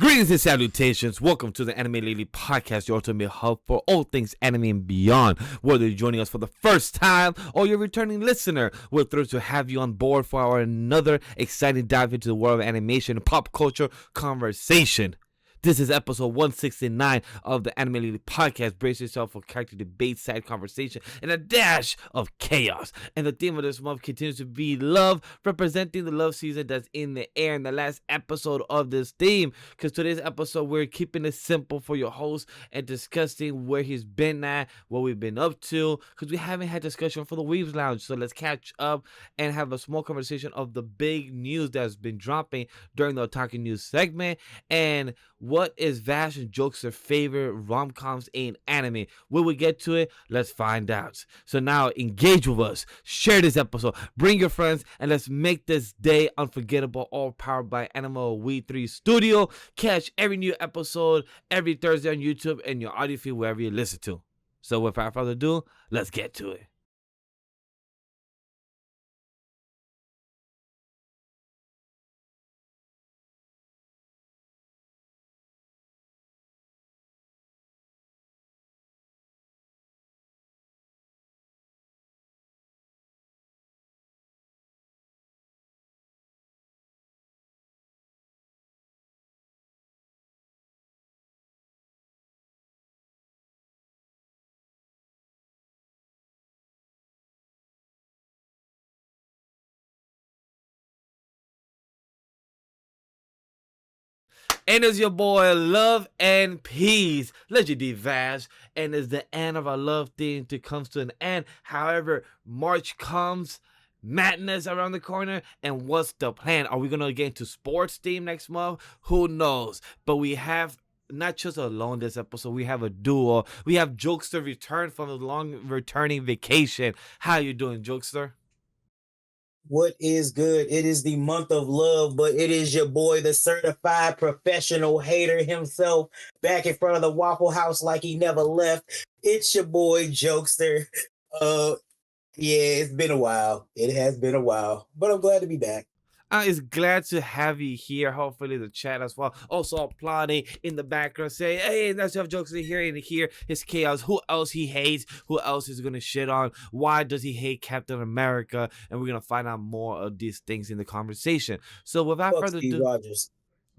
Greetings and salutations. Welcome to the Anime Lady Podcast, your ultimate hub for all things anime and beyond. Whether you're joining us for the first time or you're a returning listener, we're thrilled to have you on board for our another exciting dive into the world of animation and pop culture conversation. This is episode 169 of the Anime Lady Podcast. Brace yourself for character debate, side conversation, and a dash of chaos. And the theme of this month continues to be love, representing the love season that's in the air in the last episode of this theme. Because today's episode, we're keeping it simple for your host and discussing where he's been at, what we've been up to, because we haven't had discussion for the Weebs Lounge. So let's catch up and have a small conversation of the big news that's been dropping during the Otaku news segment. And what is Vash and Jokester's favorite rom-coms in anime? Will we get to it? Let's find out. So now engage with us, share this episode, bring your friends, and let's make this day unforgettable, all powered by AniMa W3 Studio. Catch every new episode every Thursday on YouTube and your audio feed wherever you listen to. So without further ado, let's get to it. And it's your boy Love and Peace, Legendary Vash, and it's the end of our love theme to comes to an end. However, March comes, madness around the corner, and what's the plan? Are we gonna get into sports theme next month? Who knows? But we have not just alone this episode, we have a duo. We have Jokester return from a long returning vacation. How you doing, Jokester? What is good? It is the month of love, but it is your boy, the certified professional hater himself, back in front of the Waffle House like he never left. It's your boy, Jokester. Uh, yeah, it's been a while. It has been a while, but I'm glad to be back. Is glad to have you here. Hopefully the chat as well. Also applauding in the background, saying, "Hey, let's have jokes in here and hear his chaos. Who else he hates? Who else is gonna shit on? Why does he hate Captain America?" And we're gonna find out more of these things in the conversation. So without Fuck further Steve ado, Rogers.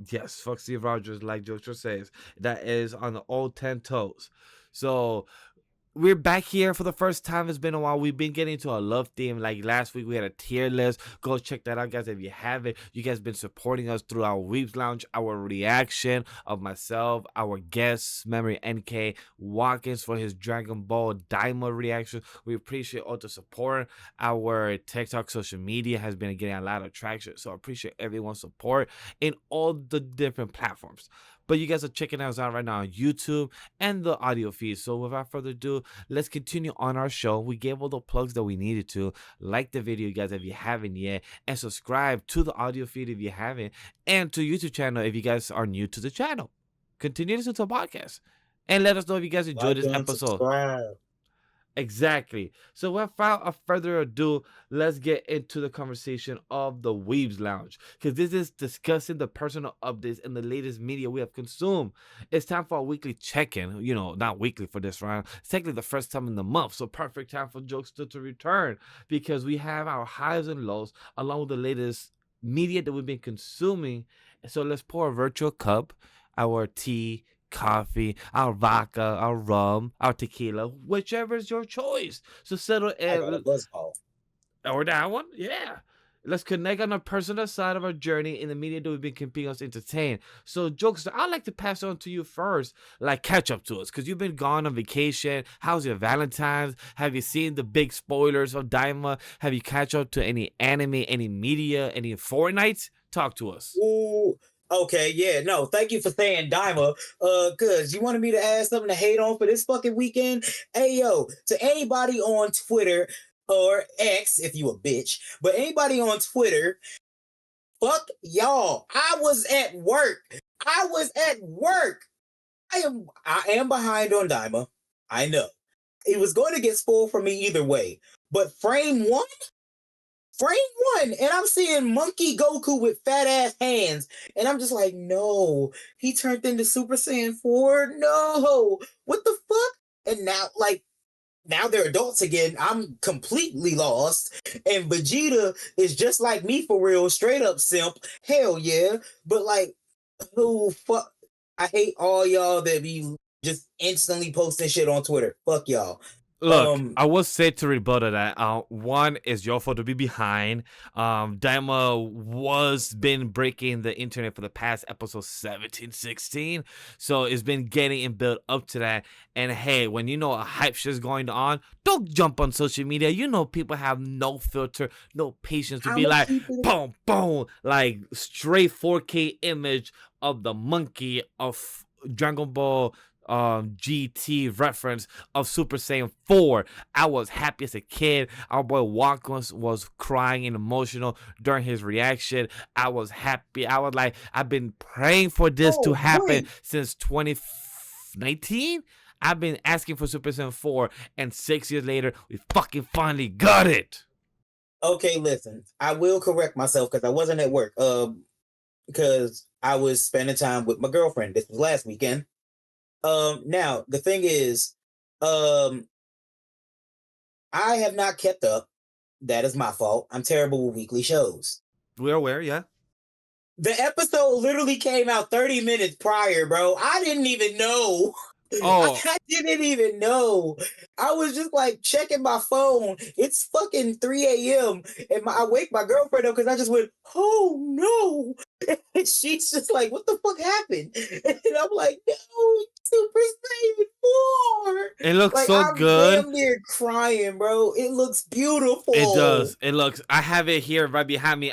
yes, fuck Steve Rogers, like Joker says, that is on the old 10 toes. So we're back here for the first time. It's been a while. We've been getting to a love theme. Like last week, we had a tier list. Go check that out, guys. If you haven't, you guys been supporting us through our Weebs Lounge, our reaction of myself, our guests, Memory NK Watkins for his Dragon Ball Daima reaction. We appreciate all the support. Our TikTok social media has been getting a lot of traction. So I appreciate everyone's support in all the different platforms. But you guys are checking us out right now on YouTube and the audio feed. So without further ado, let's continue on our show. We gave all the plugs that we needed to. Like the video, guys, if you haven't yet, and subscribe to the audio feed if you haven't, and to YouTube channel if you guys are new to the channel. Continue to listen to the podcast, and let us know if you guys enjoyed Like this and episode. subscribe. Exactly. So without further ado, let's get into the conversation of the Weebs Lounge. Because this is discussing the personal updates and the latest media we have consumed. It's time for a weekly check-in. You know, not weekly for this round. It's technically the first time in the month. So perfect time for Jokester to return. Because we have our highs and lows along with the latest media that we've been consuming. So let's pour a virtual cup, our tea, coffee, our vodka, our rum, our tequila, whichever is your choice. So settle I got a in, buzz call. or that one, yeah. Let's connect on a personal side of our journey in the media that we've been keeping us entertained. So, Jokester, I'd like to pass it on to you first, like catch up to us, because you've been gone on vacation. How's your Valentine's? Have you seen the big spoilers of Daima? Have you catch up to any anime, any media, any Fortnite? Talk to us. Ooh. Okay, yeah, no, thank you for saying Dima. Cause you wanted me to add something to hate on for this fucking weekend. Hey yo, to anybody on Twitter or X, if you a bitch, but anybody on Twitter, fuck y'all. I was at work. I was at work. I am behind on Dima. I know. It was going to get spoiled for me either way. But frame one? frame one, and I'm seeing Monkey Goku with fat ass hands, and I'm just like, no, he turned into Super Saiyan 4. No, what the fuck? And now, like, now they're adults again. I'm completely lost. And Vegeta is just like me for real, straight up simp. Hell yeah. But like, who fuck? I hate all y'all that be just instantly posting shit on Twitter. Fuck y'all. Look, I will say to rebut that. One is your fault to be behind. Daima was been breaking the internet for the past episode 17, 16. So it's been getting and built up to that. And hey, when you know a hype shit's going on, don't jump on social media. You know people have no filter, no patience to be like, boom, boom, like straight 4K image of the monkey of Dragon Ball GT reference of Super Saiyan 4. I was happy as a kid. Our boy Walk was crying and emotional during his reaction. I was happy. I was like, I've been praying for this to happen since 2019. I've been asking for Super Saiyan 4, and 6 years later, we fucking finally got it. Okay, listen, I will correct myself because I wasn't at work. Because I was spending time with my girlfriend. This was last weekend. Now the thing is, I have not kept up. That is my fault. I'm terrible with weekly shows. We're aware, yeah. The episode literally came out 30 minutes prior, bro. I didn't even know. Oh, I didn't even know. I was just like checking my phone. It's fucking 3 a.m. and I wake my girlfriend up because I just went, oh no. And she's just like, what the fuck happened? And I'm like, no, Super Saiyan 4. it looks Like, so I'm good. damn near crying, bro. It looks beautiful. It does. It looks. I have it here right behind me.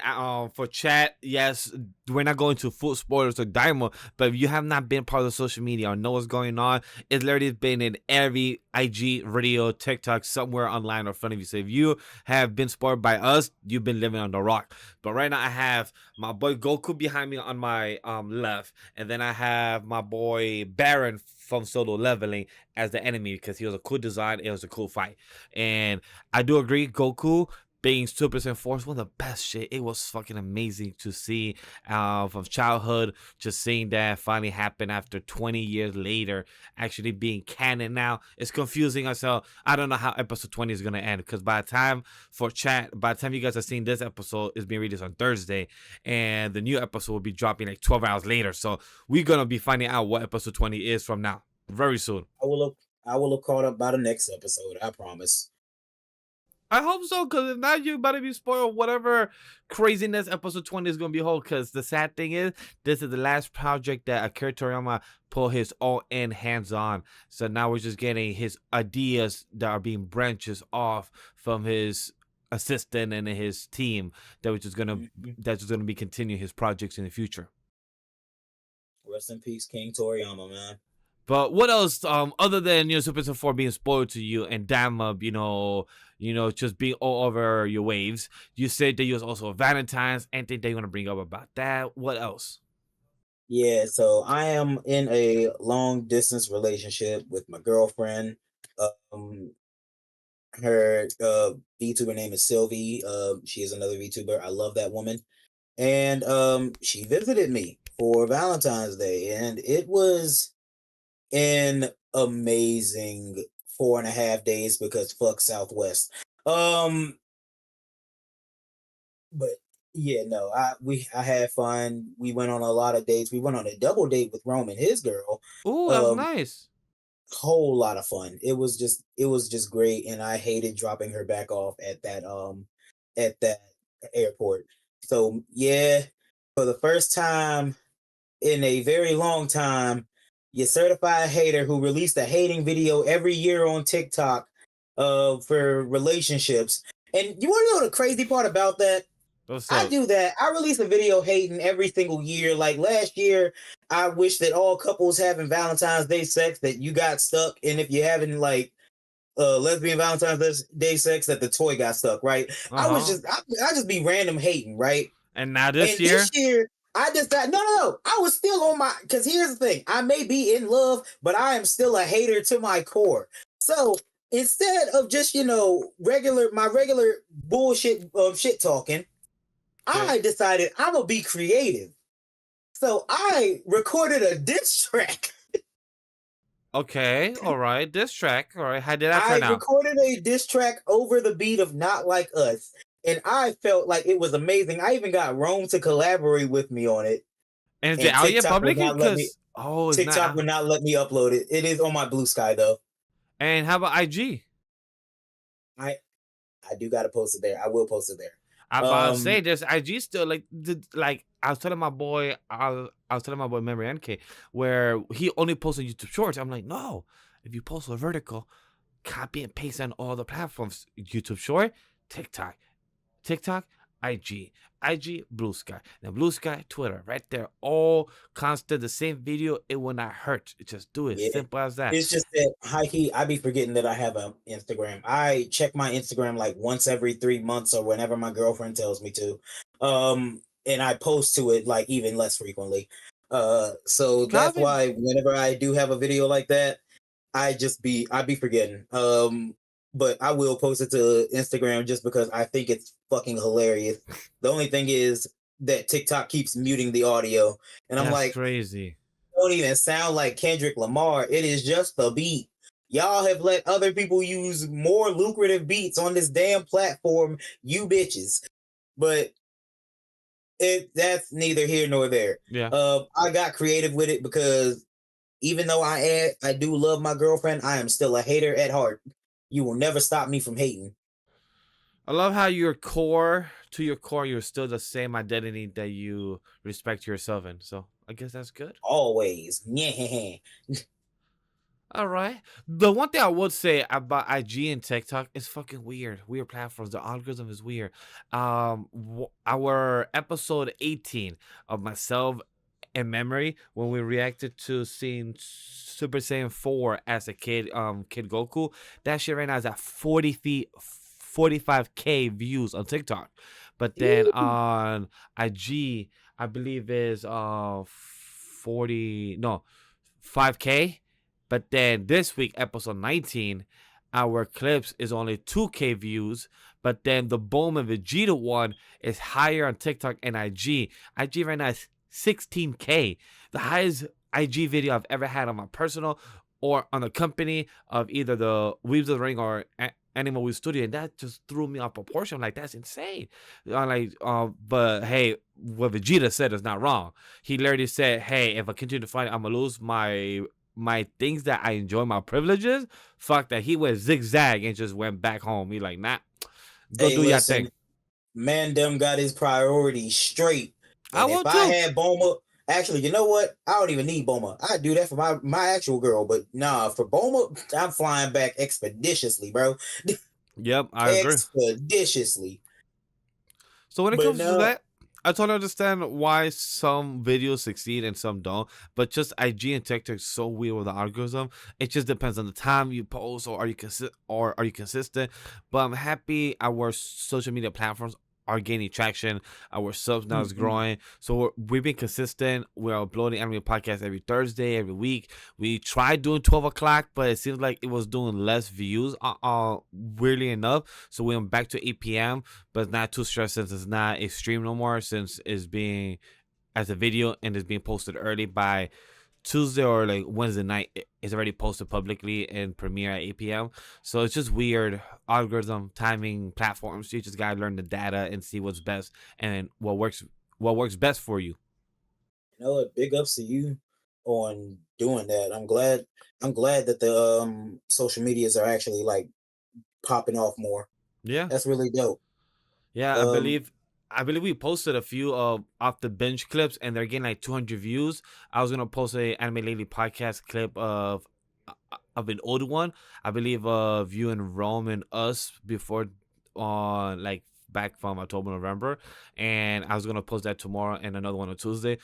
For chat. Yes, we're not going to full spoilers or Daima, but if you have not been part of the social media or know what's going on, it's literally been in every IG, radio, TikTok, somewhere online or in front of you. So if you have been spoiled by us, you've been living on the rock. But right now, I have my boy Goku behind me on my left, and then I have my boy Baron from Solo Leveling as the enemy because he was a cool design. It was a cool fight, and I do agree, Goku being Super Saiyan 4 is one of the best shit. It was fucking amazing to see from childhood, just seeing that finally happen after 20 years later, actually being canon now. It's confusing as hell. I don't know how episode 20 is going to end because by the time you guys are seeing this episode, it's being released on Thursday, and the new episode will be dropping like 12 hours later. So we're going to be finding out what episode 20 is from now very soon. I will have caught up by the next episode. I promise. I hope so, because if not, you better be spoiled whatever craziness episode 20 is going to be hold. Because the sad thing is, this is the last project that Akira Toriyama put his all-in hands on. So now we're just getting his ideas that are being branches off from his assistant and his team that's just gonna be continuing his projects in the future. Rest in peace, King Toriyama, man. But what else, other than Super Saiyan 4 being spoiled to you and Dama, just being all over your waves, you said that you was also Valentine's. Anything that you want to bring up about that? What else? Yeah, so I am in a long distance relationship with my girlfriend. Um, her VTuber name is Sylvie. She is another VTuber. I love that woman. And she visited me for Valentine's Day, and it was an amazing 4.5 days because fuck Southwest. But yeah, no, I had fun. We went on a lot of dates. We went on a double date with Rome and his girl. Oh, that's nice. Whole lot of fun. It was just great, and I hated dropping her back off at that airport. So yeah, for the first time in a very long time, your certified hater who released a hating video every year on TikTok for relationships. And you want to know the crazy part about that? I do that. I release a video hating every single year. Like last year, I wish that all couples having Valentine's Day sex that you got stuck, and if you're having like lesbian Valentine's Day sex that the toy got stuck, right? I just be random hating, right? And now this year, this year, I just got no. I was still on my because here's the thing: I may be in love, but I am still a hater to my core. So instead of just regular bullshit shit talking, Okay. I decided I'm gonna be creative. So I recorded a diss track. Okay. All right. This track. All right. How did that I turn out? recorded a diss track over the beat of Not Like Us. And I felt like it was amazing. I even got Rome to collaborate with me on it. And is it And out yet publicly? Because it's not TikTok out. would not let me upload it. It is on my Blue Sky though. And how about IG? I I do gotta post it there. I will post it there. I'm about to say Um there's IG still like I was telling my boy I was telling my boy Memory NK where he only posts on YouTube Shorts. I'm like, no, if you post a vertical, copy and paste on all the platforms. YouTube Short, TikTok, TikTok, IG, Blue Sky. Now Blue Sky, Twitter, right there, all constant, the same video. It will not hurt. Just do it. yeah. Simple as that. It's just that high key, I be forgetting that I have an Instagram. I check my Instagram like once every 3 months or whenever my girlfriend tells me to. And I post to it like even less frequently. So that's Copy. why whenever I do have a video like that, I be forgetting. But I will post it to Instagram just because I think it's fucking hilarious. The only thing is that TikTok keeps muting the audio, and I'm That's like, crazy. don't even sound like Kendrick Lamar. It is just the beat. Y'all have let other people use more lucrative beats on this damn platform, you bitches. But that's neither here nor there. Yeah. I got creative with it because even though I do love my girlfriend, I am still a hater at heart. You will never stop me from hating. I love how to your core, you're still the same identity that you respect yourself in. So I guess that's good. Always. Yeah. All right. The one thing I would say about IG and TikTok is fucking weird. Weird platforms. The algorithm is weird. Our episode 18 of myself and memory when we reacted to seeing Super Saiyan 4 as a kid, Kid Goku. That shit right now is at 45K views on TikTok. But then on IG, I believe is 40 no 5K. But then this week, episode 19, our clips is only 2K views. But then the Bowman Vegeta one is higher on TikTok and IG. IG right now is 16K. The highest IG video I've ever had on my personal or on the company of either the Weebs of the Ring or AniMa W3 Studio. And that just threw me off proportion. I'm like, that's insane. But hey, what Vegeta said is not wrong. He literally said, hey, if I continue to fight, I'm going to lose my things that I enjoy, my privileges. Fuck that. He went zigzag and just went back home. He like, nah, go Hey, do your listen, thing. man, them got his priorities straight. I And if will I too. had Boma, actually, you know what? I don't even need Boma. I do that for my actual girl, but nah, for Boma, I'm flying back expeditiously, bro. Yep, I agree. Expeditiously. So when it But comes to no, that, I totally understand why some videos succeed and some don't. But just IG and TikTok is so weird with the algorithm. It just depends on the time you post, or are you consistent. But I'm happy our social media platforms are gaining traction. Our subs now is mhm. growing. So we've been consistent. We're uploading anime podcast every Thursday, every week. We tried doing 12 o'clock, but it seems like it was doing less views. Weirdly enough. So we went back to 8 p.m., but it's not too stressed since it's not a stream no more, since it's being as a video and it's being posted early by Tuesday or like Wednesday night. It's already posted publicly and premiere at 8 p.m. So it's just weird algorithm timing platforms. You just gotta learn the data and see what's best and what works best for you. You know what? Big ups to you on doing that. I'm glad that the social medias are actually like popping off more. Yeah. That's really dope. Yeah, I Um, believe I believe we posted a few off the bench clips and they're getting like 200 views. I was gonna post a Anime Lately podcast clip of an old one. I believe of you and Rome and us before on like back from October, November. And I was gonna post that tomorrow and another one on Tuesday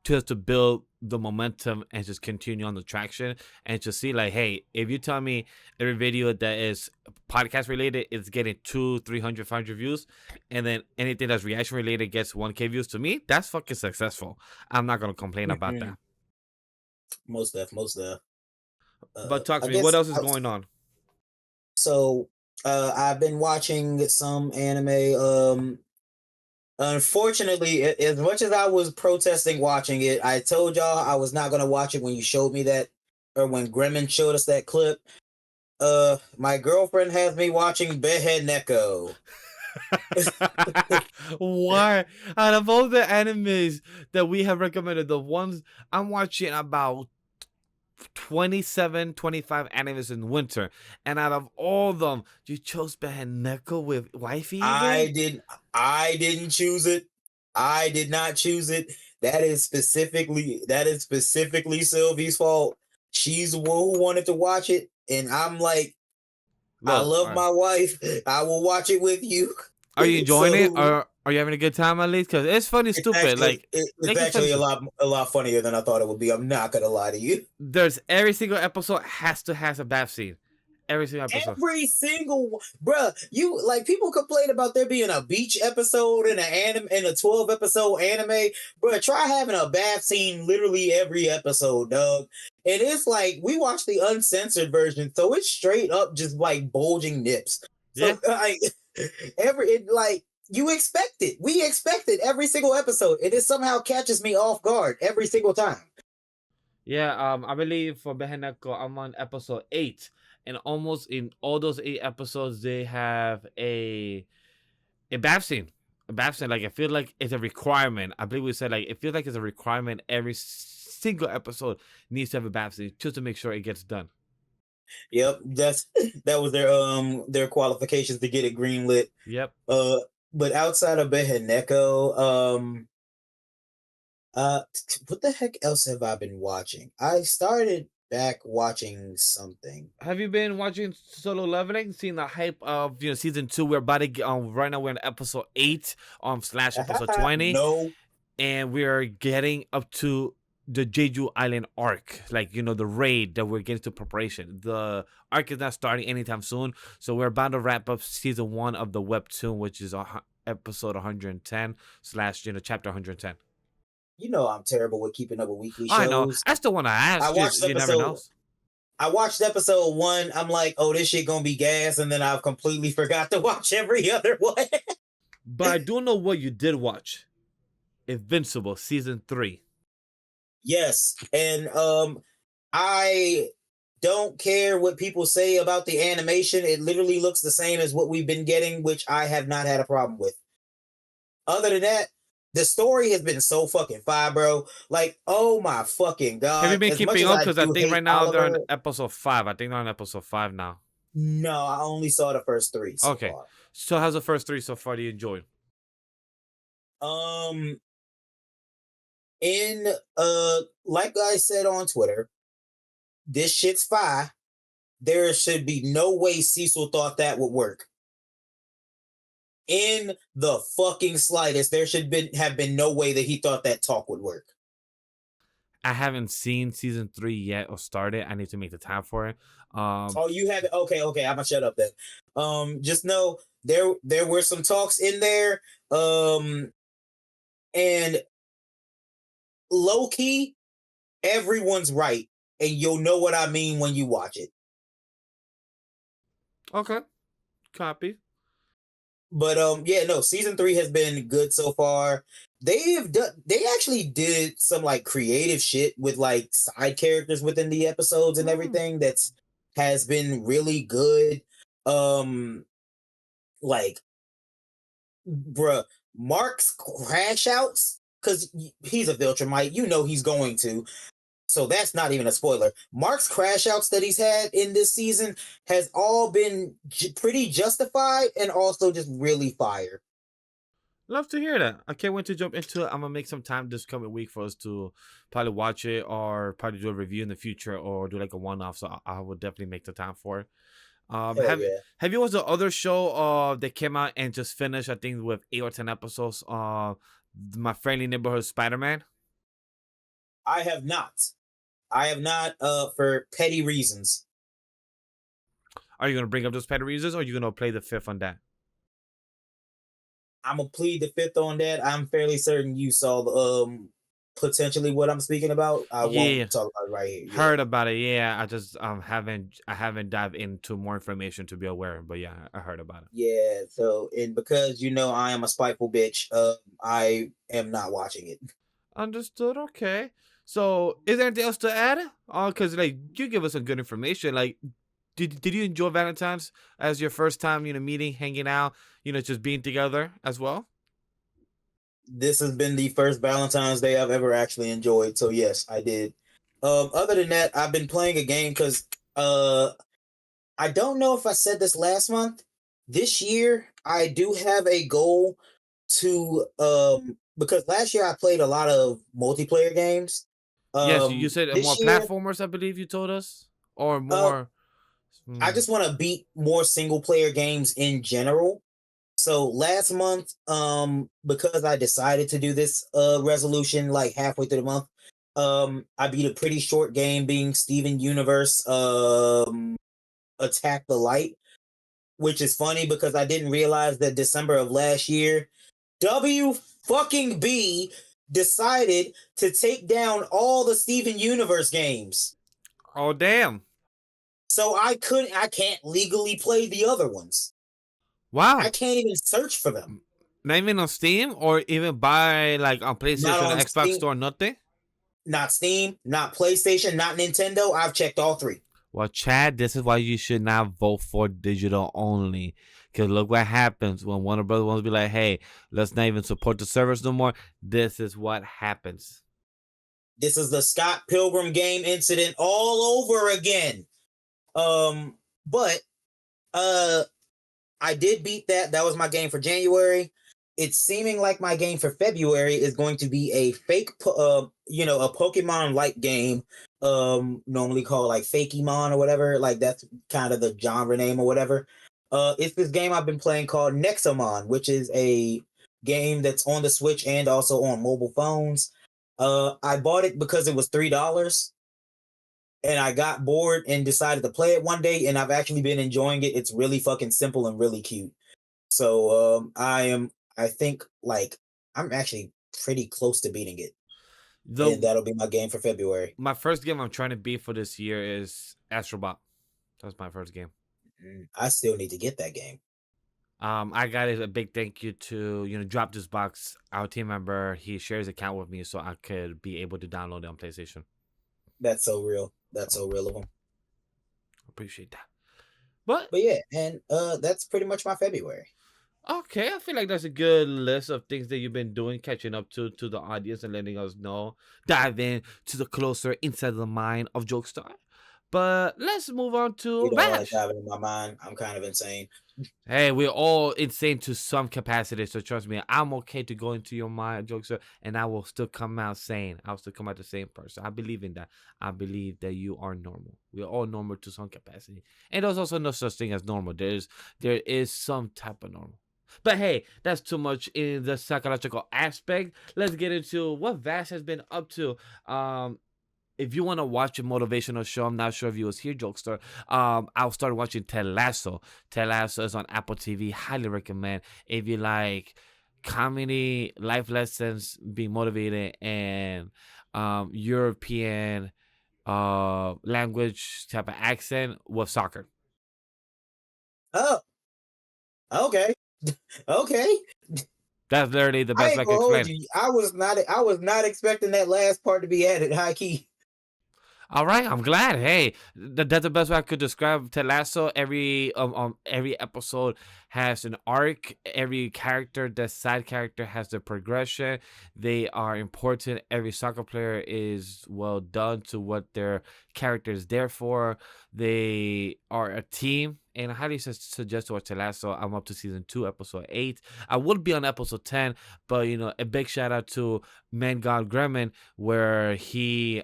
just to build the momentum and just continue on the traction and just see like, hey, if you tell me every video that is podcast related is getting 200, 300, 500 views, and then anything that's reaction related gets 1K views, to me that's fucking successful. I'm not gonna complain about that. most def. But talk I to me, what guess else is going on? So I've been watching some anime. Unfortunately, as much as I was protesting watching it, I told y'all I was not gonna watch it when you showed me that, or when Gremlin showed us that clip. My girlfriend has me watching Behead Neko. Why? Out of all the animes that we have recommended, the ones I'm watching about 27, 25 animes in winter, and out of all of them, you chose Neko with wifey again? I didn't choose it. I did not choose it. That is specifically Sylvie's fault. She's the one who wanted to watch it, and I'm like, I Look, love my wife. I will watch it with you. are you enjoying it? So Or are you having a good time at least? Because it's funny, stupid. it's Like it's funny. actually a lot funnier than I thought it would be. I'm not gonna lie to you. There's every single episode has a bath scene. Every single episode. Every single bruh, you like people complain about there being a beach episode in an anime in a 12 episode anime. Bruh, try having a bath scene literally every episode, dog. And it's like we watched the uncensored version, so it's straight up just like bulging nips. Yeah. So like you expect it. We expect it every single episode, and it somehow catches me off guard every single time. Yeah, I believe for Beheneko, I'm on episode 8, and almost in all those 8 episodes, they have a bath scene. A bath scene, like I feel like it's a requirement. I believe we said like it feels like it's a requirement. Every single episode needs to have a bath scene just to make sure it gets done. Yep, that was their qualifications to get it greenlit. Yep. But outside of Beheneko, what the heck else have I been watching? I started back watching something. Have you been watching Solo Leveling? Seeing the hype of season 2? We're about to get right now. We're in episode 8 slash episode 20, No, and we are getting up to the Jeju Island arc, like the raid that we're getting to preparation. The arc is not starting anytime soon, so we're about to wrap up season 1 of the webtoon, which is episode 110 slash chapter 110. you know I'm terrible with keeping up with weekly I know. shows. I still want to ask. I watched You never know. I watched episode 1. I'm like, oh, this shit gonna be gas, and then I've completely forgot to watch every other one. But I do know what you did watch. Invincible season 3. Yes, and I don't care what people say about the animation. It literally looks the same as what we've been getting, which I have not had a problem with. Other than that, the story has been so fucking fire, bro. Like, oh my fucking god! Have you been keeping up? Because I think right now they're on Oliver, episode 5. I think they're on episode 5 now. no, I only saw the first 3 so Okay. far. So how's the first 3 so far? Do you enjoy? In like I said on Twitter, this shit's fire. There should be no way Cecil thought that would work. In the fucking slightest, there should have been no way that he thought that talk would work. I haven't seen season 3 yet or started. I need to make the time for it. Oh, you have it? Okay, I'm gonna shut up then. Just know there were some talks in there. And low key, everyone's right, and you'll know what I mean when you watch it. Okay. Copy. But yeah, no, season 3 has been good so far. They actually did some like creative shit with like side characters within the episodes and everything has been really good. Like bruh, Mark's crash outs, because he's a Viltrumite, he's going to. So that's not even a spoiler. Mark's crash outs that he's had in this season has all been pretty justified and also just really fire. Love to hear that. I can't wait to jump into it. I'm gonna make some time this coming week for us to probably watch it or probably do a review in the future or do like a one-off. So I will definitely make the time for it. Have you watched the other show that came out and just finished? I think with 8 or 10 episodes. My Friendly Neighborhood Spider-Man. I have not. For petty reasons. Are you gonna bring up those petty reasons, or are you gonna play the 5th on that? I'm gonna plead the 5th on that. I'm fairly certain you saw potentially what I'm speaking about. I Yeah, won't talk about it right here. Yeah. heard about it. Yeah, I just haven't dived into more information to be aware. But yeah, I heard about it. Yeah, so and because I am a spiteful bitch, I am not watching it. Understood. Okay. So, is there anything else to add? Because like you give us some good information. Like, did you enjoy Valentine's as your first time, meeting, hanging out, just being together as well? This has been the first Valentine's Day I've ever actually enjoyed, so yes, I did. Other than that, I've been playing a game because I don't know if I said this last month. This year, I do have a goal to because last year I played a lot of multiplayer games. Yes, you said more This year, platformers, I believe you told us, or uh, more. I Hmm. just want to beat more single player games in general. So last month, because I decided to do this resolution like halfway through the month, I beat a pretty short game being Steven Universe Attack the Light, which is funny because I didn't realize that December of last year, W fucking B decided to take down all the Steven Universe games. Oh damn! So I can't legally play the other ones. I Wow. can't even search for them. Not even on Steam or even buy like on Not PlayStation or on Xbox Steam, Store, nothing. not Steam, not PlayStation, not Nintendo. I've checked all three. Well, Chad, this is why you should not vote for digital only. Cause look what happens when Warner Brothers wants to be like, "Hey, let's not even support the servers no more." This is what happens. This is the Scott Pilgrim game incident all over again. But uh I did beat that. That was my game for January. It's seeming like my game for February is going to be a a Pokemon like game, normally called like Fakemon or whatever. Like that's kind of the genre name or whatever. It's this game I've been playing called Nexomon, which is a game that's on the Switch and also on mobile phones. I bought it because it was $3 and I got bored and decided to play it one day, and I've actually been enjoying it. It's really fucking simple and really cute. So I think like I'm actually pretty close to beating it, and The that'll be my game for February. My first game I'm trying to beat for this year is Astrobot. That's my first game. I still need to get that game. I got a big thank you to Drop This Box, our team member. He shares account with me so I could be able to download it on PlayStation. That's so real. That's So so real of him. appreciate that. But But yeah, and that's pretty much my February. okay, I feel like that's a good list of things that you've been doing, catching up to the audience and letting us know. Dive in to the closer inside the mind of Jokester. But let's move on You to don't want to Vash. dive into my mind. I'm kind of insane. Hey, we're all insane to some capacity, so trust me, I'm okay to go into your mind, Jokester, and I will still come out sane. I'll still come out the same person. I believe in that. I believe that you are normal. We're all normal to some capacity. And there's also no such thing as normal. There is some type of normal. But hey, that's too much in the psychological aspect. Let's get into what Vash has been up to. If you want to watch a motivational show, I'm not sure if you was here, Jokester. I'll start watching Ted Lasso. Ted Lasso is on Apple TV. Highly recommend. If you like comedy, life lessons, being motivated, and European language type of accent with soccer. Oh, okay, okay. That's literally the I best way ain't I can gonna hold explain. you. I was not expecting that last part to be added. High key. All right, I'm glad. Hey, that's the best way I could describe Ted Lasso. Every episode has an arc. Every character, the side character, has the progression. They are important. Every soccer player is well done to what their character is there for. They are a team. And I highly suggest to watch Ted Lasso. I'm up to season 2, episode 8. I would be on episode 10, but a big shout out to Man God Gremlin, where he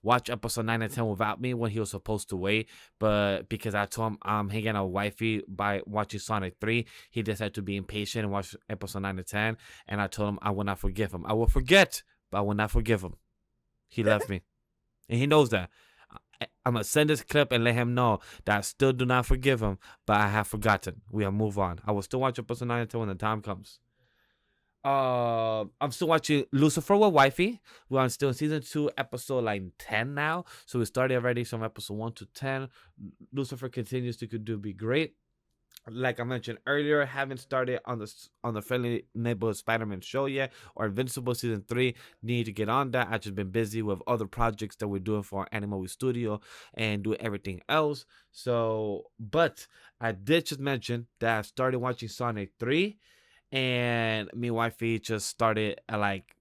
watch episode 9 and 10 without me when he was supposed to wait. But because I told him I'm hanging out with wifey by watching Sonic 3, he decided to be impatient and watch episode 9 and 10. And I told him I will not forgive him. I will forget, but I will not forgive him. He left me. And he knows that. I'm going to send this clip and let him know that I still do not forgive him, but I have forgotten. We have moved on. I will still watch episode 9 and 10 when the time comes. I'm still watching Lucifer with Wifey. We're on still in season 2, episode like 10 now. So we started already from episode 1 to 10. Lucifer continues to do be great. Like I mentioned earlier, haven't started on the Friendly Neighborhood Spider-Man show yet, or Invincible season 3. Need to get on that. I've just been busy with other projects that we're doing for AniMa W3 Studio and do everything else. So, but I did just mention that I started watching Sonic 3, and me and wifey just started at like,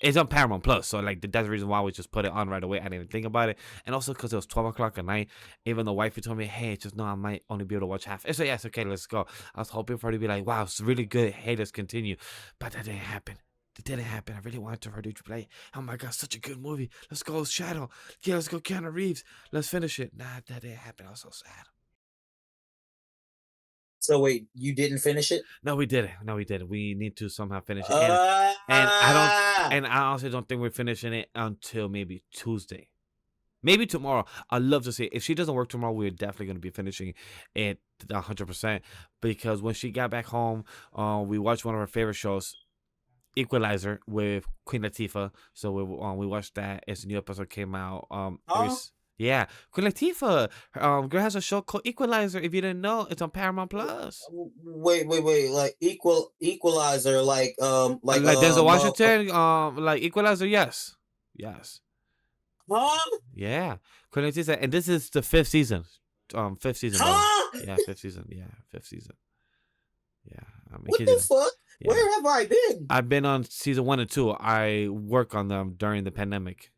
it's on Paramount Plus, so like that's the reason why we just put it on right away. I didn't even think about it, and also because it was 12 o'clock at night. Even though wifey told me, "Hey, just know I might only be able to watch half." I said, "Yes, okay, let's go." I was hoping for her to be like, "Wow, it's really good. Hey, let's continue," but that didn't happen. It didn't happen. I really wanted her to be like, "Oh my god, such a good movie. Let's go, Shadow. Yeah, let's go, Keanu Reeves. Let's finish it." Nah, that didn't happen. I was so sad. So wait, you didn't finish it? No, we didn't. No, we didn't. We need to somehow finish it, and I don't, Ah, and I honestly don't think we're finishing it until maybe Tuesday. Maybe tomorrow. I'd love to see it. If she doesn't work tomorrow, we're definitely going to be finishing it 100%. Because when she got back home, we watched one of our favorite shows, Equalizer, with Queen Latifah. So we watched that. As a new episode came out. huh? Yeah, Queen Latifah. Girl has a show called Equalizer. If you didn't know, it's on Paramount Plus. Wait, like equalizer, like Like Denzel Washington. Like Equalizer. Yes, yes. huh? Yeah, Queen Latifah, and this is the fifth season. Fifth season, brother. Huh? Yeah, fifth season. Yeah, fifth season. Yeah, What the fuck? yeah. Where have I been? I've been on season 1 and 2. I work on them during the pandemic.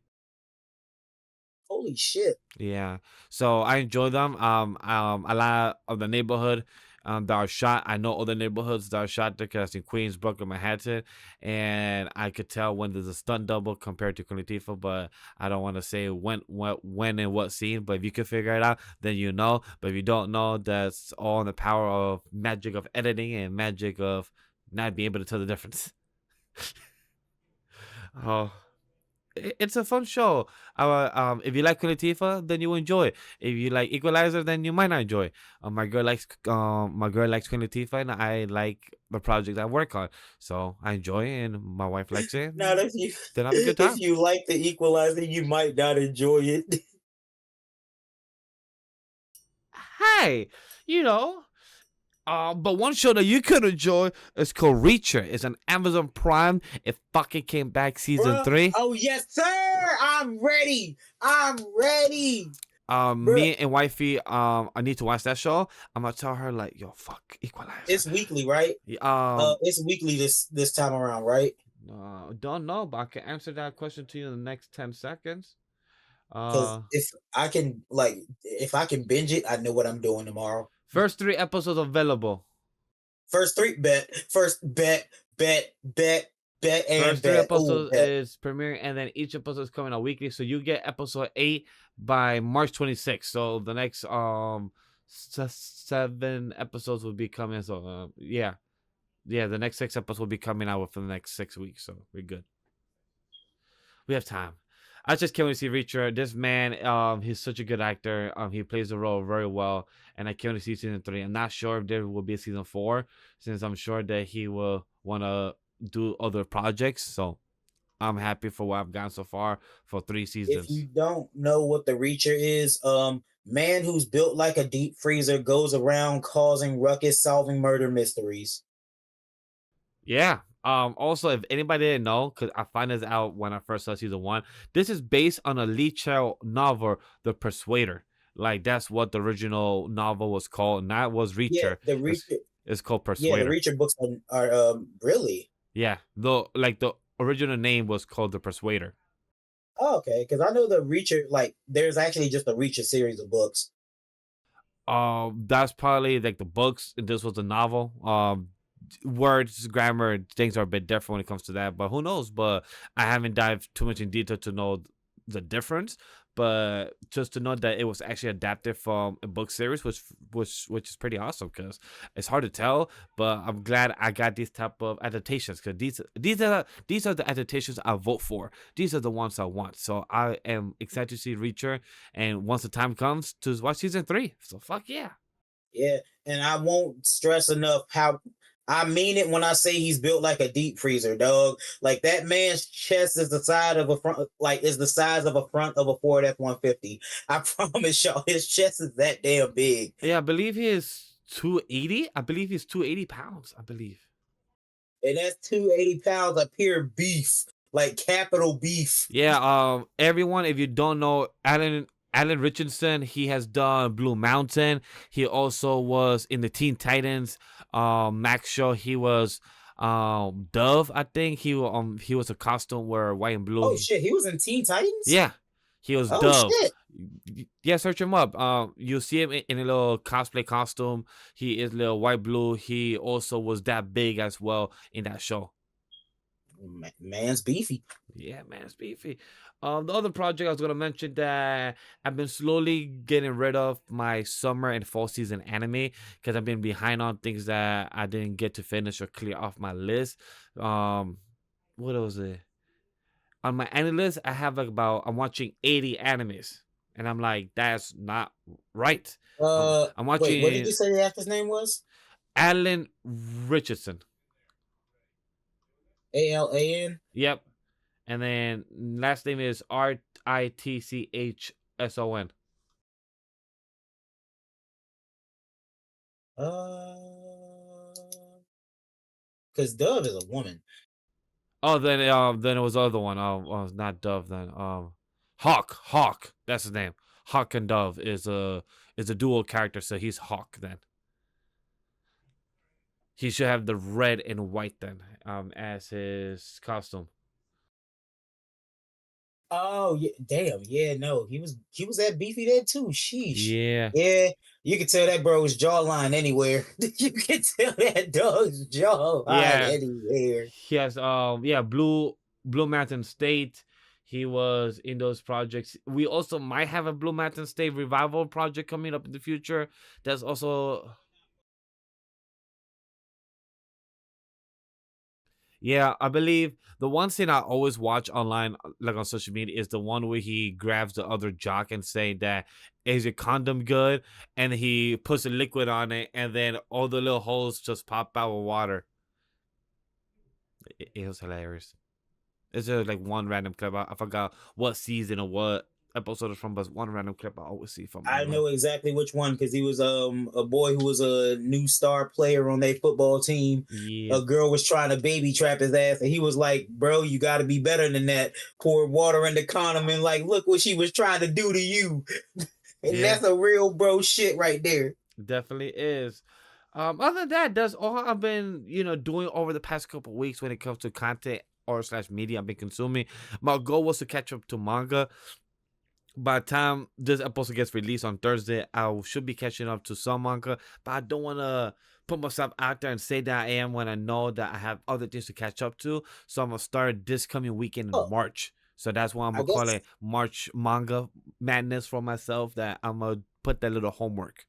Holy shit! Yeah, so I enjoy them. A lot of the neighborhood that are shot. I know other neighborhoods that are shot there, because in Queens, Brooklyn, Manhattan, and I could tell when there's a stunt double compared to Queen Latifah, but I don't want to say when and what scene. But if you can figure it out, then you know. But if you don't know, that's all in the power of magic of editing and magic of not being able to tell the difference. Oh, it's a fun show. If you like Queen Latifah, then you enjoy it. If you like Equalizer, then you might not enjoy it. My girl likes Queen Latifah, and I like the project I work on. So I enjoy it, and my wife likes it. Now, if you Then have a good if time. you like the equalizer, you might not enjoy it. Hey, you know. But one show that you could enjoy is called Reacher. It's on Amazon Prime. It fucking came back season Bruh. 3. Oh yes, sir. I'm ready. I'm ready. Bruh. Me and wifey, I need to watch that show. I'm gonna tell her like, yo, fuck Equalizer. It's weekly, right? It's weekly this time around, right? Don't know, but I can answer that question to you in the next 10 seconds. Because Uh, if I can binge it, I know what I'm doing tomorrow. First 3 episodes available. First three bet. First bet and First 3 bet. Ooh, episodes bet. is premiering, and then each episode is coming out weekly. So you get episode 8 by March 26th. So the next 7 episodes will be coming. So yeah, the next 6 episodes will be coming out within the next 6 weeks. So we're good. We have time. I just can't wait to see Reacher. This man, he's such a good actor. He plays the role very well, and I can't wait to see season 3. I'm not sure if there will be a season 4, since I'm sure that he will want to do other projects. So I'm happy for what I've gotten so far for 3 If you seasons. don't know what the Reacher is, man who's built like a deep freezer goes around causing ruckus, solving murder mysteries. Yeah. Also, if anybody didn't know, because I found this out when I first saw season 1, this is based on a Lee Child novel, The Persuader. Like that's what the original novel was called, and that was Yeah, Reacher. the It's, Reacher. it's called Yeah, the Persuader. Reacher books are really. Yeah, the original name was called The Persuader. Oh, okay, because I know the Reacher. Like, there's actually just a Reacher series of books. That's probably like the books. And this was a novel. Words, grammar, things are a bit different when it comes to that. But who knows? But I haven't dived too much in detail to know the difference. But just to know that it was actually adapted from a book series, which is pretty awesome, because it's hard to tell. But I'm glad I got these type of adaptations, because these are the adaptations I vote for. These are the ones I want. So I am excited to see Reacher, and once the time comes to watch season 3. So fuck yeah. Yeah, and I won't stress enough how I mean it when I say he's built like a deep freezer, dog. Like that man's chest is the size of a front, like is the size of a front of a Ford F-150. I promise y'all, his chest is that damn big, Yeah, I believe he is 280. I believe he's 280 pounds. I believe. and that's 280 pounds of pure beef, like capital beef. Yeah. Everyone, if you don't know, Alan Richardson, he has done Blue Mountain. He also was in the Teen Titans Max show. He was Dove. I think he was a costume where white and blue. Oh shit, he was in Teen Titans. Yeah, he was Oh Dove. shit. Yeah, search him up. You see him in a little cosplay costume. He is little white blue. He also was that big as well in that show. Man's beefy. Yeah, man, it's beefy. The other project I was gonna mention that I've been slowly getting rid of my summer and fall season anime because I've been behind on things that I didn't get to finish or clear off my list. What was it? On my anime list, I have like I'm watching 80 animes, and I'm like, that's not right. I'm Wait, what did watching you say the actor's name was? Alan Richardson. Alan. Yep, and then last name is Ritchson. Because Dove is a woman. Oh, then it was the other one. Well, it's not Dove then. Hawk. That's his name. Hawk and Dove is a dual character, so he's Hawk then. He should have the red and white then, as his costume. Oh yeah, damn, yeah, no, he was that beefy there too. Sheesh. Yeah. Yeah, you can tell that bro's jawline anywhere. You can tell that dog's jawline Yeah. anywhere. He has Blue Mountain State. He was in those projects. We also might have a Blue Mountain State revival project coming up in the future. That's also. Yeah, I believe the one thing I always watch online, like on social media, is the one where he grabs the other jock and say that, is your condom good? And he puts a liquid on it, and then all the little holes just pop out with water. It was hilarious. It's just like one random clip. I forgot what season or what episode it's from, but it's one random clip I always see from I online. know exactly which one because he was a boy who was a new star player on their football team. Yeah. A girl was trying to baby trap his ass, and he was like, "Bro, you got to be better than that." Poured water in the condom and like, look what she was trying to do to you, and Yeah. that's a real bro shit right there. Definitely is. Other than that, that's all I've been, doing over the past couple of weeks when it comes to content or slash media I've been consuming. My goal was to catch up to manga. By the time this episode gets released on Thursday, I should be catching up to some manga, but I don't want to put myself out there and say that I am when I know that I have other things to catch up to. So I'm gonna start this coming weekend in Oh, March. So that's why I'm I gonna call guess it March manga madness for myself. That I'm gonna put that little homework.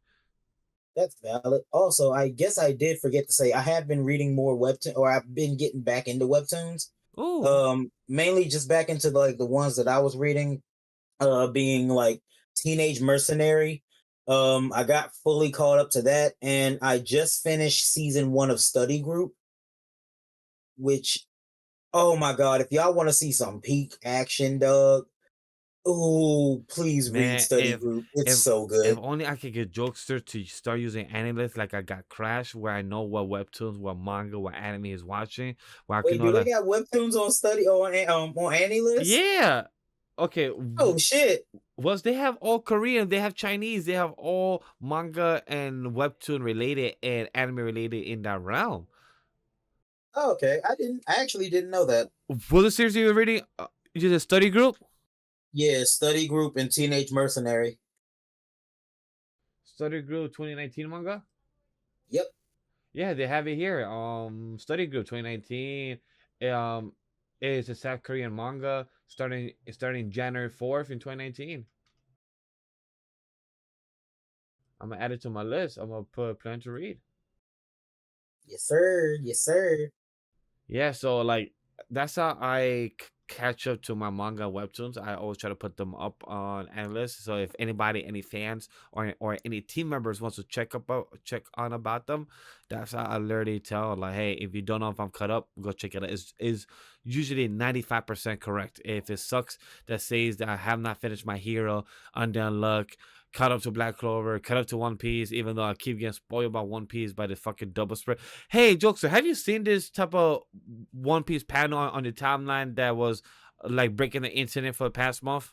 that's valid. Also, I guess I did forget to say I have been reading more webtoon, or I've been getting back into webtoons. Oh, Mainly just back into like the ones that I was reading, being like Teenage Mercenary. I got fully caught up to that, and I just finished season 1 of Study Group, which, oh my god, if y'all want to see some peak action, dog, oh please read man, Study if Group. It's if so if good. only I could get Jokester to start using Animalist like I got Crash, where I know what webtoons, what manga, what anime is watching, where I can Wait, know do they like, got webtoons on Study on AniList? yeah, okay. Oh shit. Was they have all Korean, they have Chinese, they have all manga and webtoon related and anime related in that realm. Oh, okay, I actually didn't know that. Was the series you were reading? You did a study group? Yeah, Study Group and Teenage Mercenary. Study group 2019 manga? Yep. Yeah, they have it here. Study group 2019. Um, is a South Korean manga starting January 4th in 2019. I'm gonna add it to my list. I'm gonna put plan to read. Yes, sir. Yes, sir. Yeah, so like that's how I catch up to my manga webtoons. I always try to put them up on Endless. So if anybody, any fans or any team members wants to check on about them, that's how I literally tell like, hey, if you don't know if I'm caught up, go check it out. Is usually 95% correct. If it sucks that says that I have not finished my hero, Undead Luck, caught up to Black Clover, caught up to One Piece, even though I keep getting spoiled by One Piece by the fucking double spread. Hey, Jokester, have you seen this type of One Piece panel on the timeline that was like breaking the internet for the past month?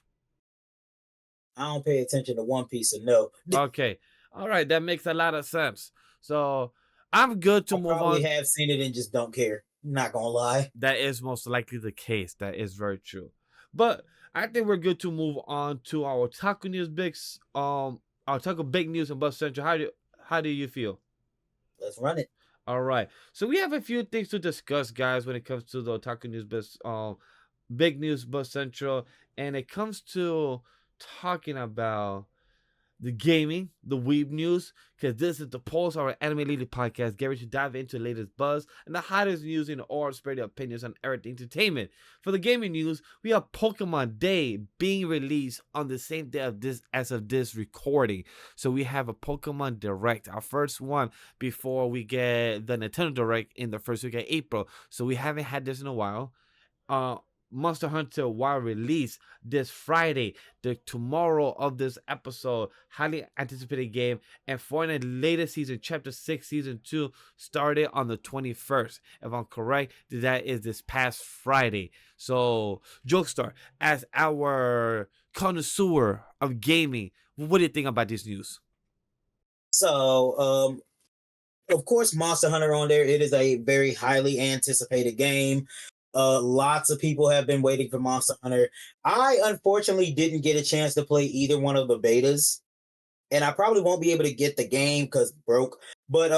I don't pay attention to One Piece, so no. Okay. All right, that makes a lot of sense. So I'm good to I move probably on. have seen it and just don't care. Not gonna lie. That is most likely the case. That is very true. But I think we're good to move on to our Otaku news bigs. Our Otaku big news and Bus Central. How do you feel? Let's run it. All right. So we have a few things to discuss, guys, when it comes to the Otaku news big news Bus Central, and it comes to talking about the gaming, the Weeb news, because this is the Pulse, our Anime Lady podcast, get ready to dive into the latest buzz and the hottest news in all spread opinions on everything entertainment. For the gaming news, we have Pokemon Day being released on the same day of this as of this recording. So we have a Pokemon Direct, our first one before we get the Nintendo Direct in the first week of April. So we haven't had this in a while. uh Monster Hunter Wild release this Friday, the tomorrow of this episode, highly anticipated game, and for the latest season, Chapter 6, Season 2, started on the 21st. If I'm correct, that is this past Friday. So, Jokester, as our connoisseur of gaming, what do you think about this news? So, of course, Monster Hunter on there. It is a very highly anticipated game. Lots of people have been waiting for Monster Hunter. I unfortunately didn't get a chance to play either one of the betas, and I probably won't be able to get the game because broke. But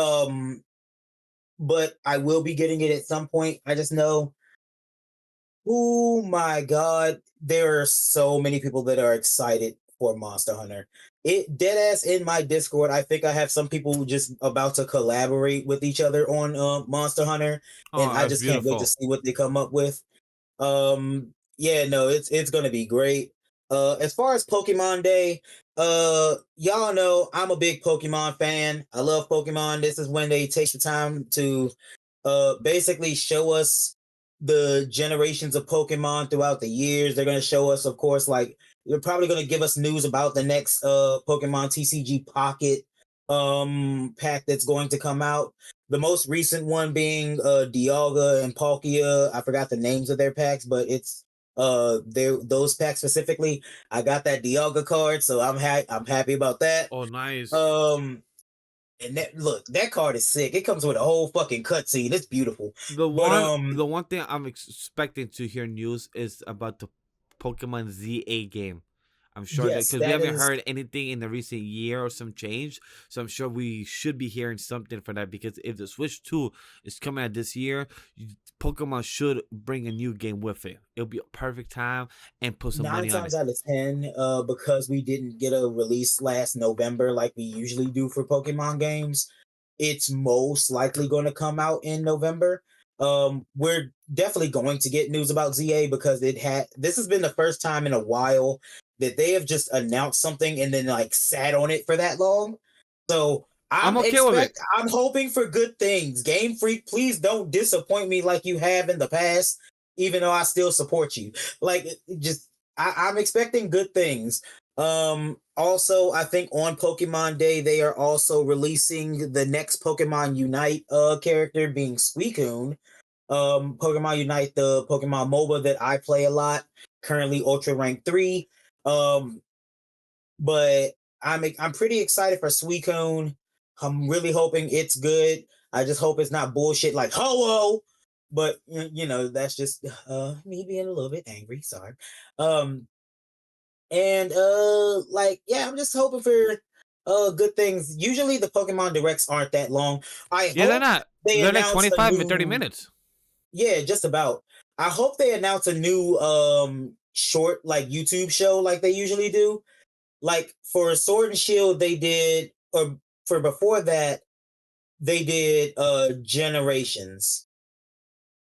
I will be getting it at some point. I just know, oh my god, there are so many people that are excited for Monster Hunter. It dead ass in my Discord. I think I have some people just about to collaborate with each other on Monster Hunter, and Oh, I that's just can't wait to beautiful. see what they come up with. Yeah, no, it's gonna be great. As far as Pokemon Day, y'all know I'm a big Pokemon fan. I love Pokemon. This is when they take the time to basically show us the generations of Pokemon throughout the years. They're gonna show us, of course, like they're probably gonna give us news about the next Pokemon TCG Pocket pack that's going to come out. The most recent one being Dialga and Palkia. I forgot the names of their packs, but it's those packs specifically. I got that Dialga card, so I'm happy about that. Oh, nice. Um and that look, that card is sick. It comes with a whole fucking cutscene. It's beautiful. The But one the one thing I'm expecting to hear news is about the Pokemon ZA game. I'm sure that yes, because we that haven't is heard anything in the recent year or some change, so I'm sure we should be hearing something for that. Because if the Switch 2 is coming out this year, Pokemon should bring a new game with it. It'll be a perfect time and put some nine money on times it. out of ten, because we didn't get a release last November like we usually do for Pokemon games. It's most likely going to come out in November. We're definitely going to get news about ZA because this has been the first time in a while that they have just announced something and then like sat on it for that long. So I'm okay with it. I'm hoping for good things. Game Freak, please don't disappoint me like you have in the past, even though I still support you. Like just I'm expecting good things. Also, I think on Pokemon Day they are also releasing the next Pokemon Unite character being Suicune. Pokemon Unite, the Pokemon MOBA that I play a lot, currently Ultra Rank 3. Um but I'm pretty excited for Suicune. I'm really hoping it's good. I just hope it's not bullshit like Ho-Oh. But you know, that's just me being a little bit angry. Sorry. Um and like yeah, I'm just hoping for good things. Usually the Pokemon Directs aren't that long. I Yeah, they're hope not. they They're like announce a 25 and 30 new minutes. yeah, just about. I hope they announce a new short like YouTube show like they usually do. Like for Sword and Shield they did, or for before that they did Generations.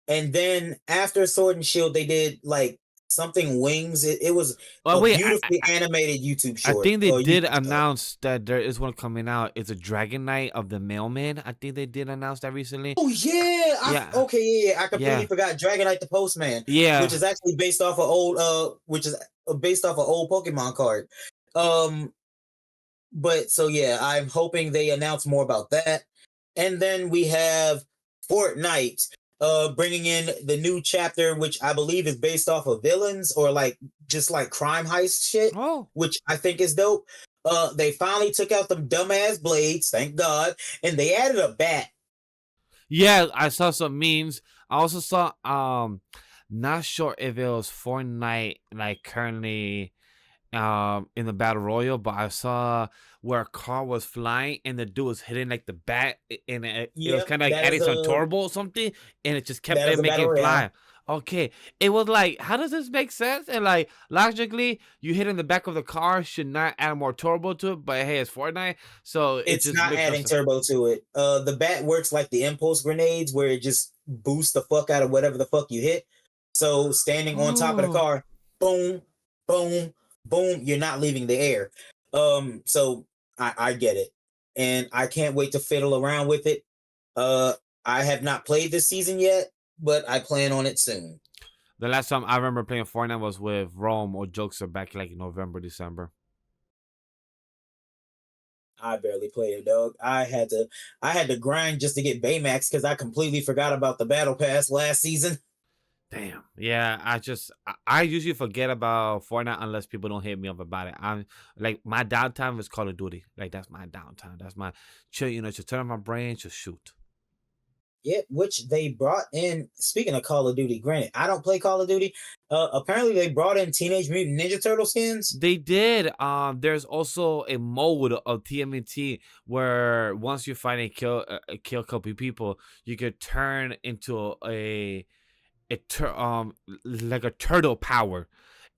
And then after Sword and Shield, they did like something Wings. It was Oh a wait, beautifully animated YouTube I short think they or did YouTube stuff. announce that there is one coming out. It's a Dragon Knight of the Mailman. I think they did announce that recently. Oh yeah, Yeah, okay, yeah, yeah. I completely yeah, forgot Dragonite the Postman, which yeah. is actually based off of old, which is based off an old Pokemon card. Um, but so yeah, I'm hoping they announce more about that. And then we have Fortnite, bringing in the new chapter, which I believe is based off of villains or like just like crime heist shit, Oh, which I think is dope. They finally took out them dumbass blades, thank God, and they added a bat. yeah. I saw some memes. I also saw not sure if it was Fortnite like currently in the battle royal, but I saw where a car was flying and the dude was hitting like the bat, and it was Yep, kind of like adding some turbo or something, and it just kept that is it a battle making royale. fly. Okay, it was like, how does this make sense? And like logically, you hitting the back of the car should not add more turbo to it, but hey, it's Fortnite, so it It's just not makes no adding sense. turbo to it. The bat works like the impulse grenades, where it just boosts the fuck out of whatever the fuck you hit. So standing on top of the Oh, car, boom, boom, boom, you're not leaving the air. So I get it, and I can't wait to fiddle around with it. Uh, I have not played this season yet, but I plan on it soon. the last time I remember playing Fortnite was with Rome or Jokester back like in November, December. I barely played it, dog. I had to grind just to get Baymax because I completely forgot about the battle pass last season. Damn. Yeah, I usually forget about Fortnite unless people don't hit me up about it. I'm like, my downtime is Call of Duty. Like that's my downtime. That's my chill. To turn on my brain to shoot. Yeah, which they brought in. Speaking of Call of Duty, granted, I don't play Call of Duty. Apparently they brought in Teenage Mutant Ninja Turtle skins. They did. There's also a mode of TMNT where once you find and kill a couple people, you could turn into like a turtle power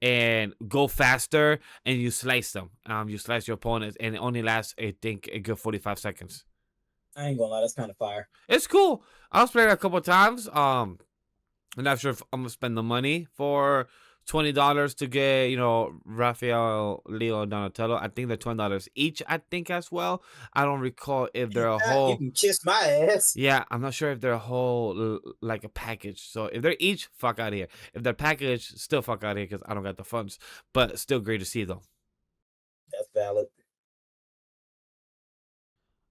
and go faster, and you slice them. You slice your opponents, and it only lasts, I think, a good 45 seconds. I ain't gonna lie, that's kind of fire. It's cool. I was playing it a couple of times. I'm not sure if I'm gonna spend the money for $20 to get, Raphael, Leo, and Donatello. I think they're $20 each. I think as well. I don't recall if they're a You whole. can kiss my ass. Yeah, I'm not sure if they're a whole like a package. So if they're each, fuck out of here. If they're packaged, still fuck out of here because I don't got the funds. But still great to see though. That's valid.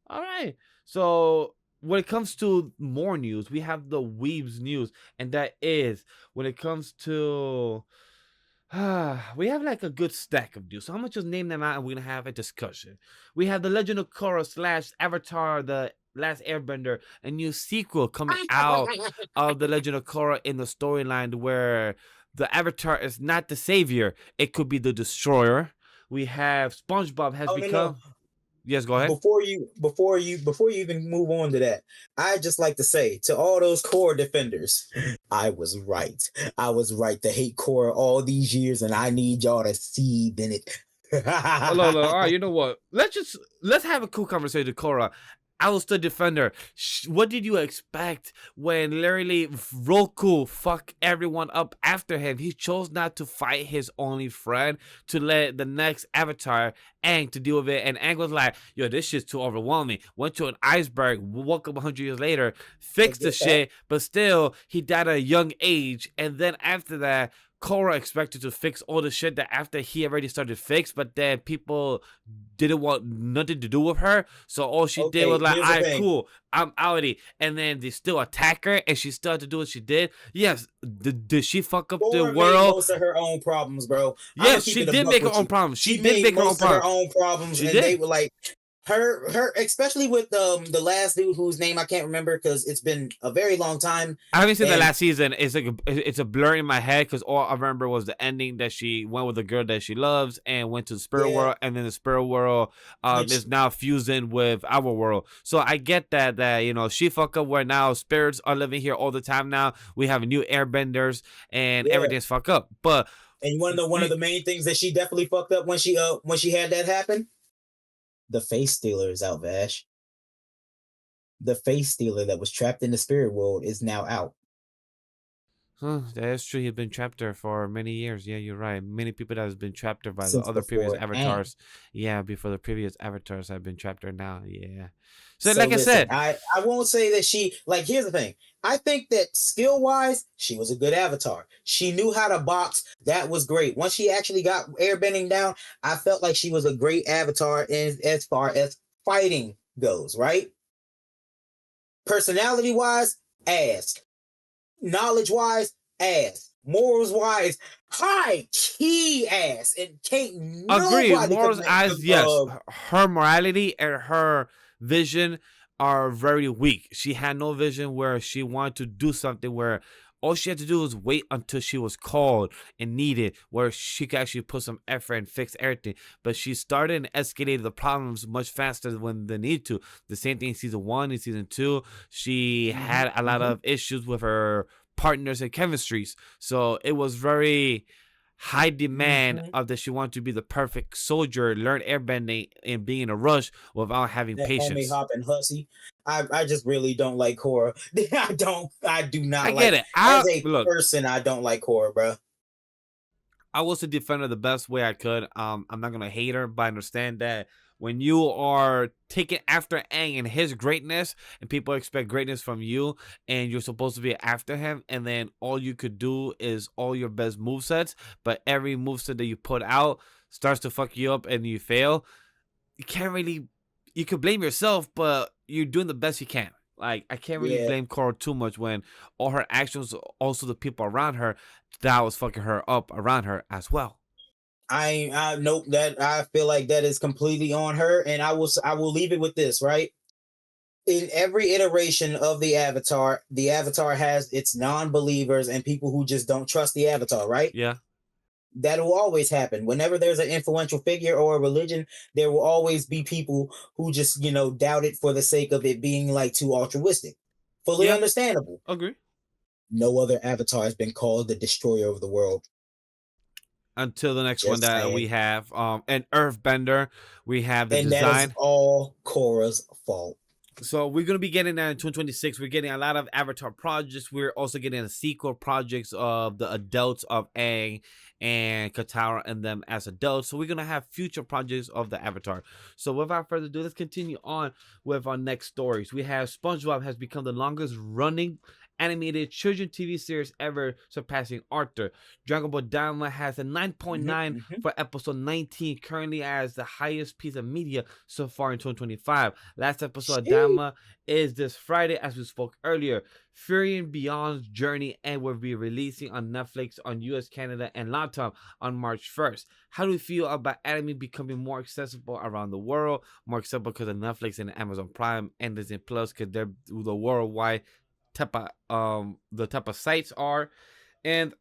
All right. So when it comes to more news, we have the Weebs news, and that is when it comes to we have like a good stack of news. So I'm gonna just name them out and we're gonna have a discussion. We have the Legend of Korra slash Avatar, the Last Airbender, a new sequel coming out of the Legend of Korra in the storyline where the Avatar is not the savior, it could be the destroyer. We have SpongeBob has Oh no, become. Yes, go ahead. before you even move on to that, I just like to say to all those core defenders, I was right. I was right to hate core all these years, and I need y'all to see in it. Oh, no, no. All right, you know what? Let's have a cool conversation, Korra. I was the defender. What did you expect when literally Roku fucked everyone up after him? He chose not to fight his only friend to let the next avatar, Aang, to deal with it. And Aang was like, yo, this shit's too overwhelming. Went to an iceberg, woke up 100 years later, I fixed the get that. shit, but still, he died at a young age. And then after that, Korra expected to fix all the shit that after he already started fix, but then people didn't want nothing to do with her. So all she did was Okay, like, here's all the right, thing. cool, I'm outie. And then they still attack her and she still had to do what she did. Yes, did she fuck up the Cora made world? most of her own problems, bro. I'm gonna Yes, keep she it a did buck make her with own you. problems. She She did made make her own most of her problems. own problems, She and they did. were like her, especially with the last dude whose name I can't remember because it's been a very long time. I haven't seen the And last season. It's like it's a blur in my head because all I remember was the ending that she went with the girl that she loves and went to the spirit yeah, world, and then the spirit world which is now fusing with our world. So I get that she fuck up where now spirits are living here all the time. Now we have new airbenders and yeah. everything's fuck up. But And one of you, the main things that she definitely fucked up when she had that happen, the face stealer is out, Vash. The face stealer that was trapped in the spirit world is now out. Huh, that is true. He's been trapped there for many years. Yeah, you're right. Many people that has been trapped there by the since other previous before Aang. avatars. Yeah, before the previous avatars have been trapped there now. Yeah. So So like I listen, said, I won't say that she like. Here's the thing. I think that skill wise, she was a good avatar. She knew how to box. That was great. Once she actually got airbending down, I felt like she was a great avatar in as far as fighting goes. Right? Personality wise, ass. Knowledge wise, ass. Morals wise, high key ass. And can't agree. nobody Morals compare. as yes, her morality and her vision are very weak. She had no vision where she wanted to do something where all she had to do was wait until she was called and needed, where she could actually put some effort and fix everything. But she started and escalated the problems much faster when they need to. The same thing in season 1 and season 2. She Mhm, had a lot mhm. of issues with her partners and chemistries. So it was very high demand Mhm. of that she wanted to be the perfect soldier, learn airbending, and be in a rush without having That homie patience. hop and hussy. I just really don't like horror. I do I not get like it. as I a look. person, I don't like horror, bro. I was to defend her the best way I could. I'm not gonna hate her, but I understand that when you are taking after Aang and his greatness, and people expect greatness from you, and you're supposed to be after him, and then all you could do is all your best movesets, but every moveset that you put out starts to fuck you up and you fail. You can't really, you could blame yourself, but you're doing the best you can. Like I can't really Yeah, blame Cora too much when all her actions, also the people around her, that was fucking her up around her as well. I nope. That I feel like that is completely on her, and I will leave it with this, right? In every iteration of the avatar has its non-believers and people who just don't trust the avatar, right? Yeah, That will always happen. Whenever there's an influential figure or a religion, there will always be people who just, doubt it for the sake of it being like too altruistic. Fully yeah, understandable. agree. No other avatar has been called the destroyer of the world. Until the next one Just that saying. we have, an Earthbender, we have the And that is design. all Korra's fault. So we're gonna be getting that in 2026. We're getting a lot of Avatar projects. We're also getting a sequel projects of the adults of Aang and Katara and them as adults. So we're gonna have future projects of the Avatar. So without further ado, let's continue on with our next stories. We have SpongeBob has become the longest running animated children TV series ever, surpassing Arthur. Dragon Ball Daima has a Mhm, 9.9 mhm. for episode 19, currently as the highest piece of media so far in 2025. Last episode of Sheesh. Dama is this Friday, as we spoke earlier. Fury and Beyond's Journey and will be releasing on Netflix on US, Canada, and LATAM on March 1st. How do you feel about anime becoming more accessible around the world? More accessible because of Netflix and Amazon Prime and Disney Plus, because they're the worldwide type of the type of sites are. And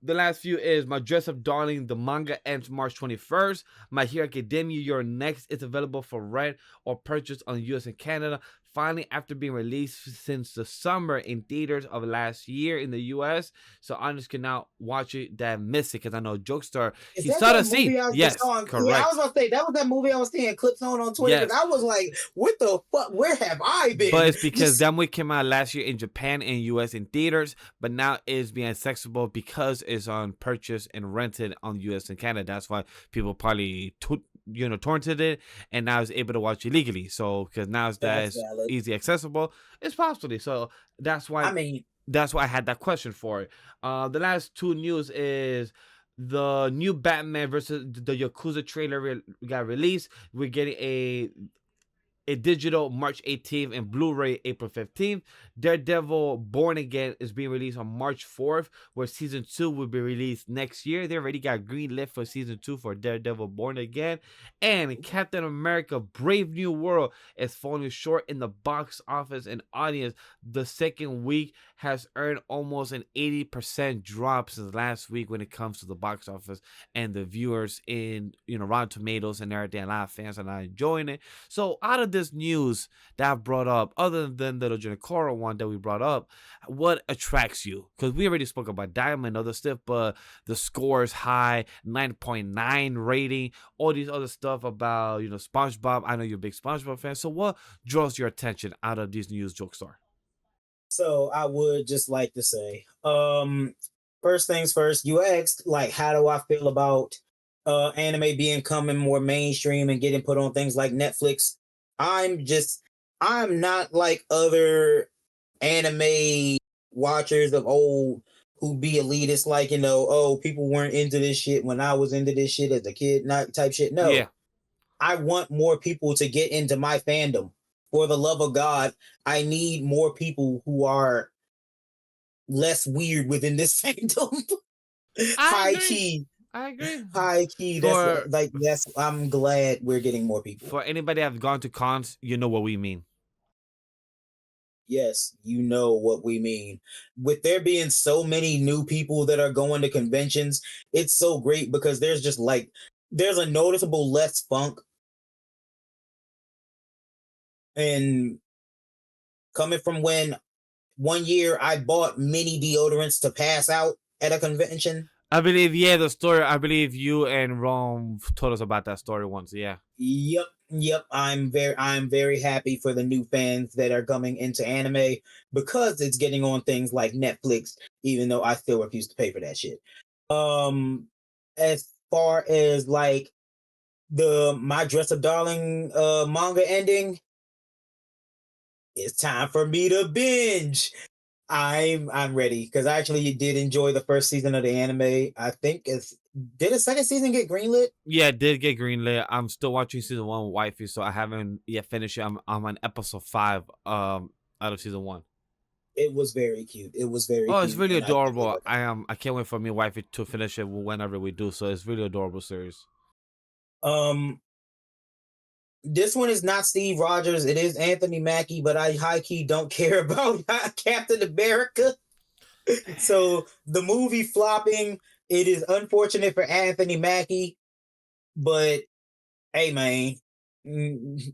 the last few is My Dress Up Darling. The manga ends March 21st. My Hero Academia, Your Next is available for rent or purchase on US and Canada. Finally, after being released since the summer in theaters of last year in the US. So I just can now watch it that miss it because I know Jokester, Is he that saw the that scene. movie I just Yes, saw? Yeah, I was correct. gonna say that was that movie I was seeing clips on Twitter because Yes. I was like, "What the fuck? Where have I But been?" it's because Just that movie came out last year in Japan and US in theaters, but now it's being accessible because it's on purchase and rented on US and Canada. That's why people probably torrented it and now is able to watch it legally. So because now it's that that's it's valid. easy accessible, it's possibly. So that's I why mean, I had that question for it. The last two news is the new Batman versus the Yakuza trailer got released. We're getting a digital March 18th and Blu-ray April 15th. Daredevil Born Again is being released on March 4th, where season 2 will be released next year. They already got green lit for season 2 for Daredevil Born Again. And Captain America Brave New World is falling short in the box office and audience. The second week has earned almost an 80% drop since last week when it comes to the box office and the viewers in Rotten Tomatoes and everything. A lot of fans are not enjoying it. So out of this news that I've brought up, other than the Legend of Korra one that we brought up, what attracts you? Because we already spoke about Diamond and other stuff, but the score is high, 9.9 rating, all these other stuff about SpongeBob. I know you're a big SpongeBob fan. So what draws your attention out of these news, Jokestar? So I would just like to say, first things first, you asked like how do I feel about anime being coming more mainstream and getting put on things like Netflix. I'm just I'm not like other anime watchers of old who be elitist, like, oh, people weren't into this shit when I was into this shit as a kid, not type shit. Yeah, No. I want more people to get into my fandom. For the love of God, I need more people who are less weird within this fandom. I High agree. key, I agree. high key. That's For like that's. I'm glad we're getting more people. for anybody that's gone to cons, you know what we mean. Yes, you know what we mean. With there being so many new people that are going to conventions, it's so great because there's just like there's a noticeable less funk and coming from when one year I bought mini deodorants to pass out at a convention. I believe, yeah, the story. I believe you and Rome told us about that story once. Yeah. Yep. I'm very happy for the new fans that are coming into anime because it's getting on things like Netflix, even though I still refuse to pay for that shit. As far as like the My Dress Up Darling manga ending, it's time for me to binge. I'm ready because I actually did enjoy the first season of the anime. I think it's did a second season get greenlit? Yeah, it did get greenlit. I'm still watching season one with wifey, so I haven't yet finished it. I'm on episode 5 out of season 1. It was very cute. It was very Oh, it's cute, really and I definitely adorable. recommend. I can't wait for me and wifey to finish it whenever we do. So it's really adorable series. Um, this one is not Steve Rogers. It is Anthony Mackie, but I high key don't care about Captain America. So the movie flopping. It is unfortunate for Anthony Mackie, but hey, man,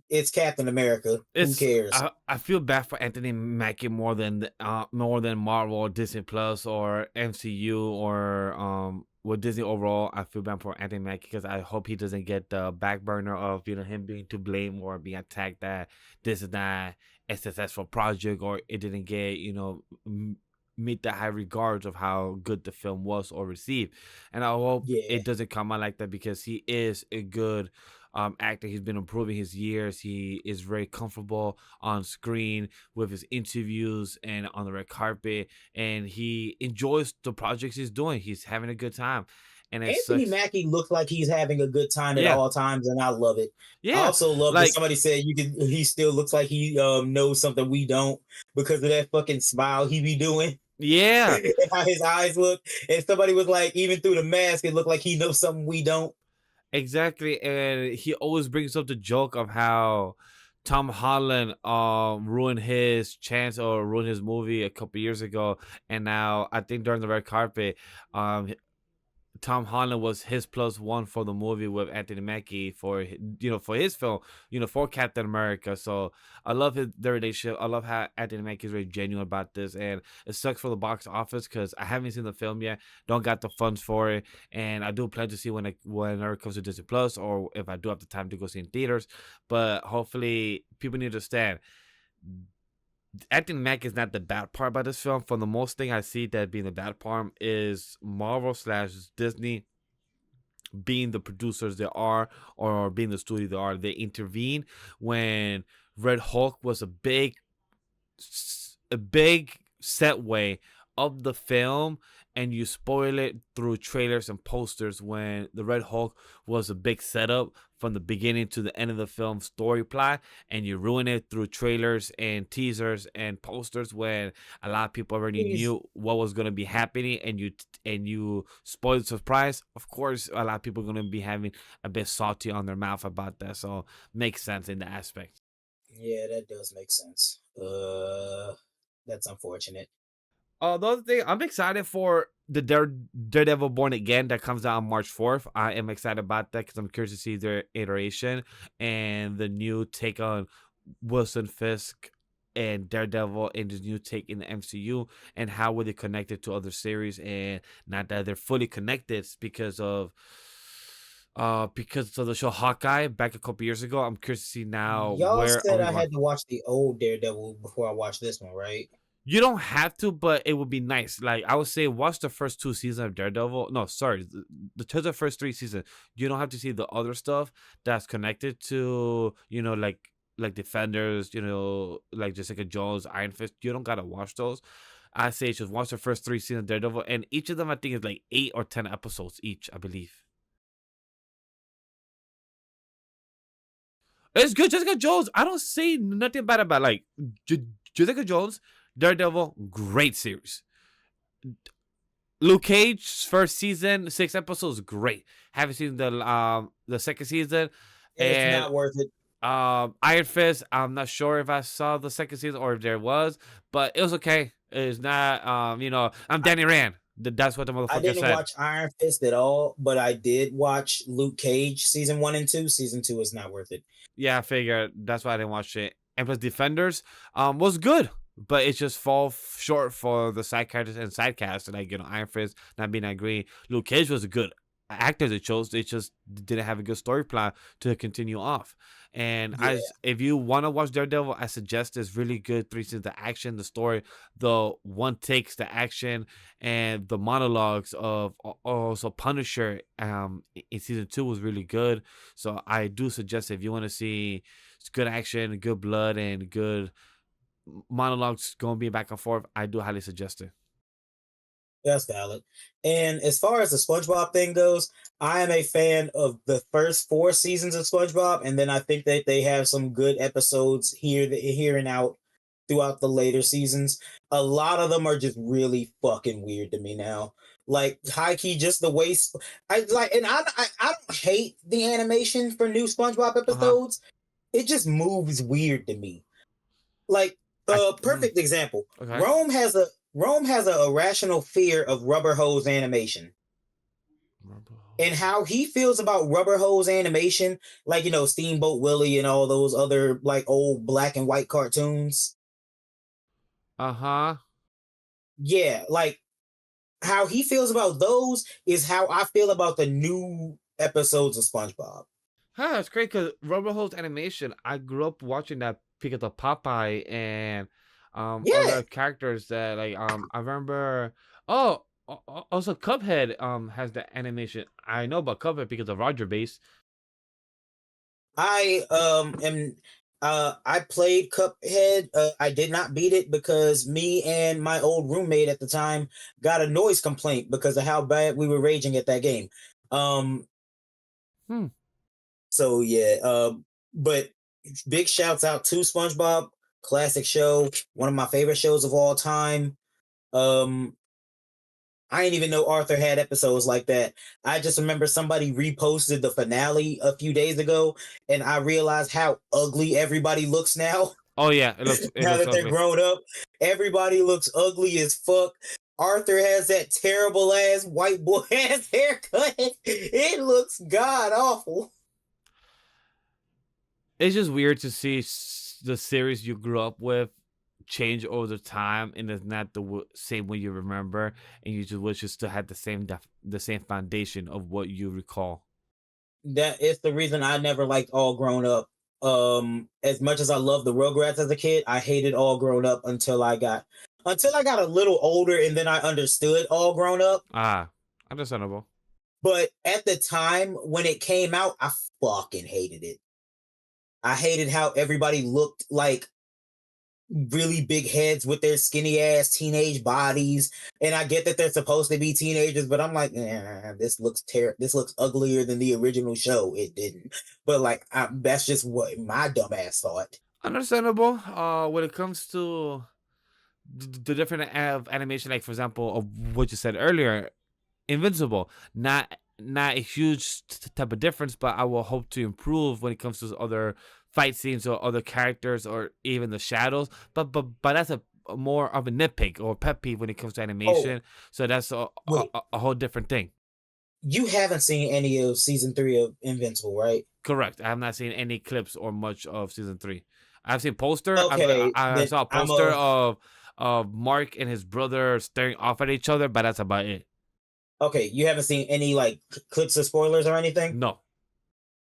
it's Captain America. Who It's cares? I feel bad for Anthony Mackie more than Marvel or Disney Plus or MCU or with Disney overall. I feel bad for Anthony Mackie because I hope he doesn't get the back burner of him being to blame or being attacked that this is not a successful project or it didn't get meet the high regards of how good the film was or received. And I hope Yeah, it doesn't come out like that because he is a good actor. He's been improving his years. He is very comfortable on screen with his interviews and on the red carpet, and he enjoys the projects he's doing. He's having a good time, and it Anthony sucks. Mackie looks like he's having a good time at Yeah, all times, and I love it. I yeah, also love that like somebody said you can. He still looks like he knows something we don't because of that fucking smile he be doing. yeah, How his eyes look, and somebody was like, even through the mask, it looked like he knows something we don't. exactly. And he always brings up the joke of how Tom Holland ruined his chance or ruined his movie a couple years ago, and now I think during the red carpet, um Tom Holland was his plus one for the movie with Anthony Mackie for for his film, for Captain America. So I love their relationship. I love how Anthony Mackie is very genuine about this, and it sucks for the box office because I haven't seen the film yet. Don't got the funds for it, and I do plan to see whenever it comes to Disney Plus or if I do have the time to go see in theaters. But hopefully, people need to understand Anthony Mackie is not the bad part about this film. For the most thing I see that being the bad part is Marvel slash Disney being the producers they are or being the studio they are. They intervene when Red Hulk was a big set way of the film, and you spoil it through trailers and posters when the Red Hulk was a big setup from the beginning to the end of the film story plot, and you ruin it through trailers and teasers and posters when a lot of people already He's knew what was going to be happening, and you spoil the surprise. Of course, a lot of people are going to be having a bit salty on their mouth about that, so makes sense in the aspect. Yeah, that does make sense. That's unfortunate. The other thing, I'm excited for the Daredevil Born Again that comes out on March 4th. I am excited about that because I'm curious to see their iteration and the new take on Wilson Fisk and Daredevil and his new take in the MCU and how will they connect it to other series, and not that they're fully connected because of the show Hawkeye back a couple years ago. I'm curious to see now Y'all where are said we I going. had to watch the old Daredevil before I watched this one, right? You don't have to, but it would be nice. Like I would say, watch the first 2 seasons of Daredevil. No, sorry, the first 3 seasons. You don't have to see the other stuff that's connected to like Defenders. Like Jessica Jones, Iron Fist. You don't gotta watch those. I say just watch the first 3 seasons of Daredevil, and each of them I think is like 8 or 10 episodes each. I believe it's good. Jessica Jones. I don't say nothing bad about like Jessica Jones. Daredevil, great series. Luke Cage's first season, 6 episodes, great. Haven't seen the second season, It's and not worth it. Iron Fist. I'm not sure if I saw the second season or if there was, but it was okay. It's not I'm Danny Rand. That's what the I motherfucker didn't said. watch Iron Fist at all, but I did watch Luke Cage season 1 and 2. Season 2 is not worth it. Yeah, I figured that's why I didn't watch it. And plus, Defenders was good, but it just fall short for the side characters and side cast. Like Iron Fist not being that great. Luke Cage was a good actor. They chose. They just didn't have a good story plan to continue off. And Yeah. if you want to watch Daredevil, I suggest this really good 3 seasons. The action, the story, the one takes, the action, and the monologues of also Punisher. In season 2 was really good. So I do suggest if you want to see good action, good blood, and good monologues going be back and forth, I do highly suggest it. That's valid. And as far as the SpongeBob thing goes, I am a fan of the first 4 seasons of SpongeBob, and then I think that they have some good episodes here and out throughout the later seasons. A lot of them are just really fucking weird to me now. Like high key, just the way I like, and I don't hate the animation for new SpongeBob episodes. It just moves weird to me. Like perfect example. Okay. Rome has a irrational fear of rubber hose animation. And how he feels about rubber hose animation, like Steamboat Willie and all those other like old black and white cartoons. Yeah, like how he feels about those is how I feel about the new episodes of SpongeBob. It's great because Rubber Hose Animation, I grew up watching that because of Popeye and Yeah, other characters that like I remember. Oh, also Cuphead has the animation. I know about Cuphead because of Roger Base. I am I played Cuphead. I did not beat it because me and my old roommate at the time got a noise complaint because of how bad we were raging at that game. Um so yeah, but big shouts out to SpongeBob, classic show, one of my favorite shows of all time. Um I didn't even know Arthur had episodes like that. I just remember somebody reposted the finale a few days ago, and I realized how ugly everybody looks now. Oh yeah, it Now looks that they're ugly. grown up, everybody looks ugly as fuck. Arthur has that terrible ass white boy ass haircut. It looks god awful. It's just weird to see the series you grew up with change over the time, and it's not the same way you remember, and you just wish you still had the same foundation of what you recall. That is the reason I never liked All Grown Up. As much as I loved the Rugrats as a kid, I hated All Grown Up until I got a little older, and then I understood All Grown Up. Understandable. But at the time when it came out, I fucking hated it. I hated how everybody looked like really big heads with their skinny ass teenage bodies. And I get that they're supposed to be teenagers, but I'm like, this looks this looks uglier than the original show. It didn't. But like that's just what my dumb ass thought. Understandable. When it comes to the different animation, like for example, of what you said earlier, Invincible, not a huge type of difference, but I will hope to improve when it comes to other fight scenes or other characters or even the shadows. But that's a more of a nitpick or pet peeve when it comes to animation. So that's Wait, a whole different thing. you haven't seen any of season 3 of Invincible, right? Correct. I have not seen any clips or much of season 3. I've seen poster. Okay, I then saw a I'm poster a of Mark and his brother staring off at each other, but that's about it. okay. You haven't seen any like clips or spoilers or anything. No.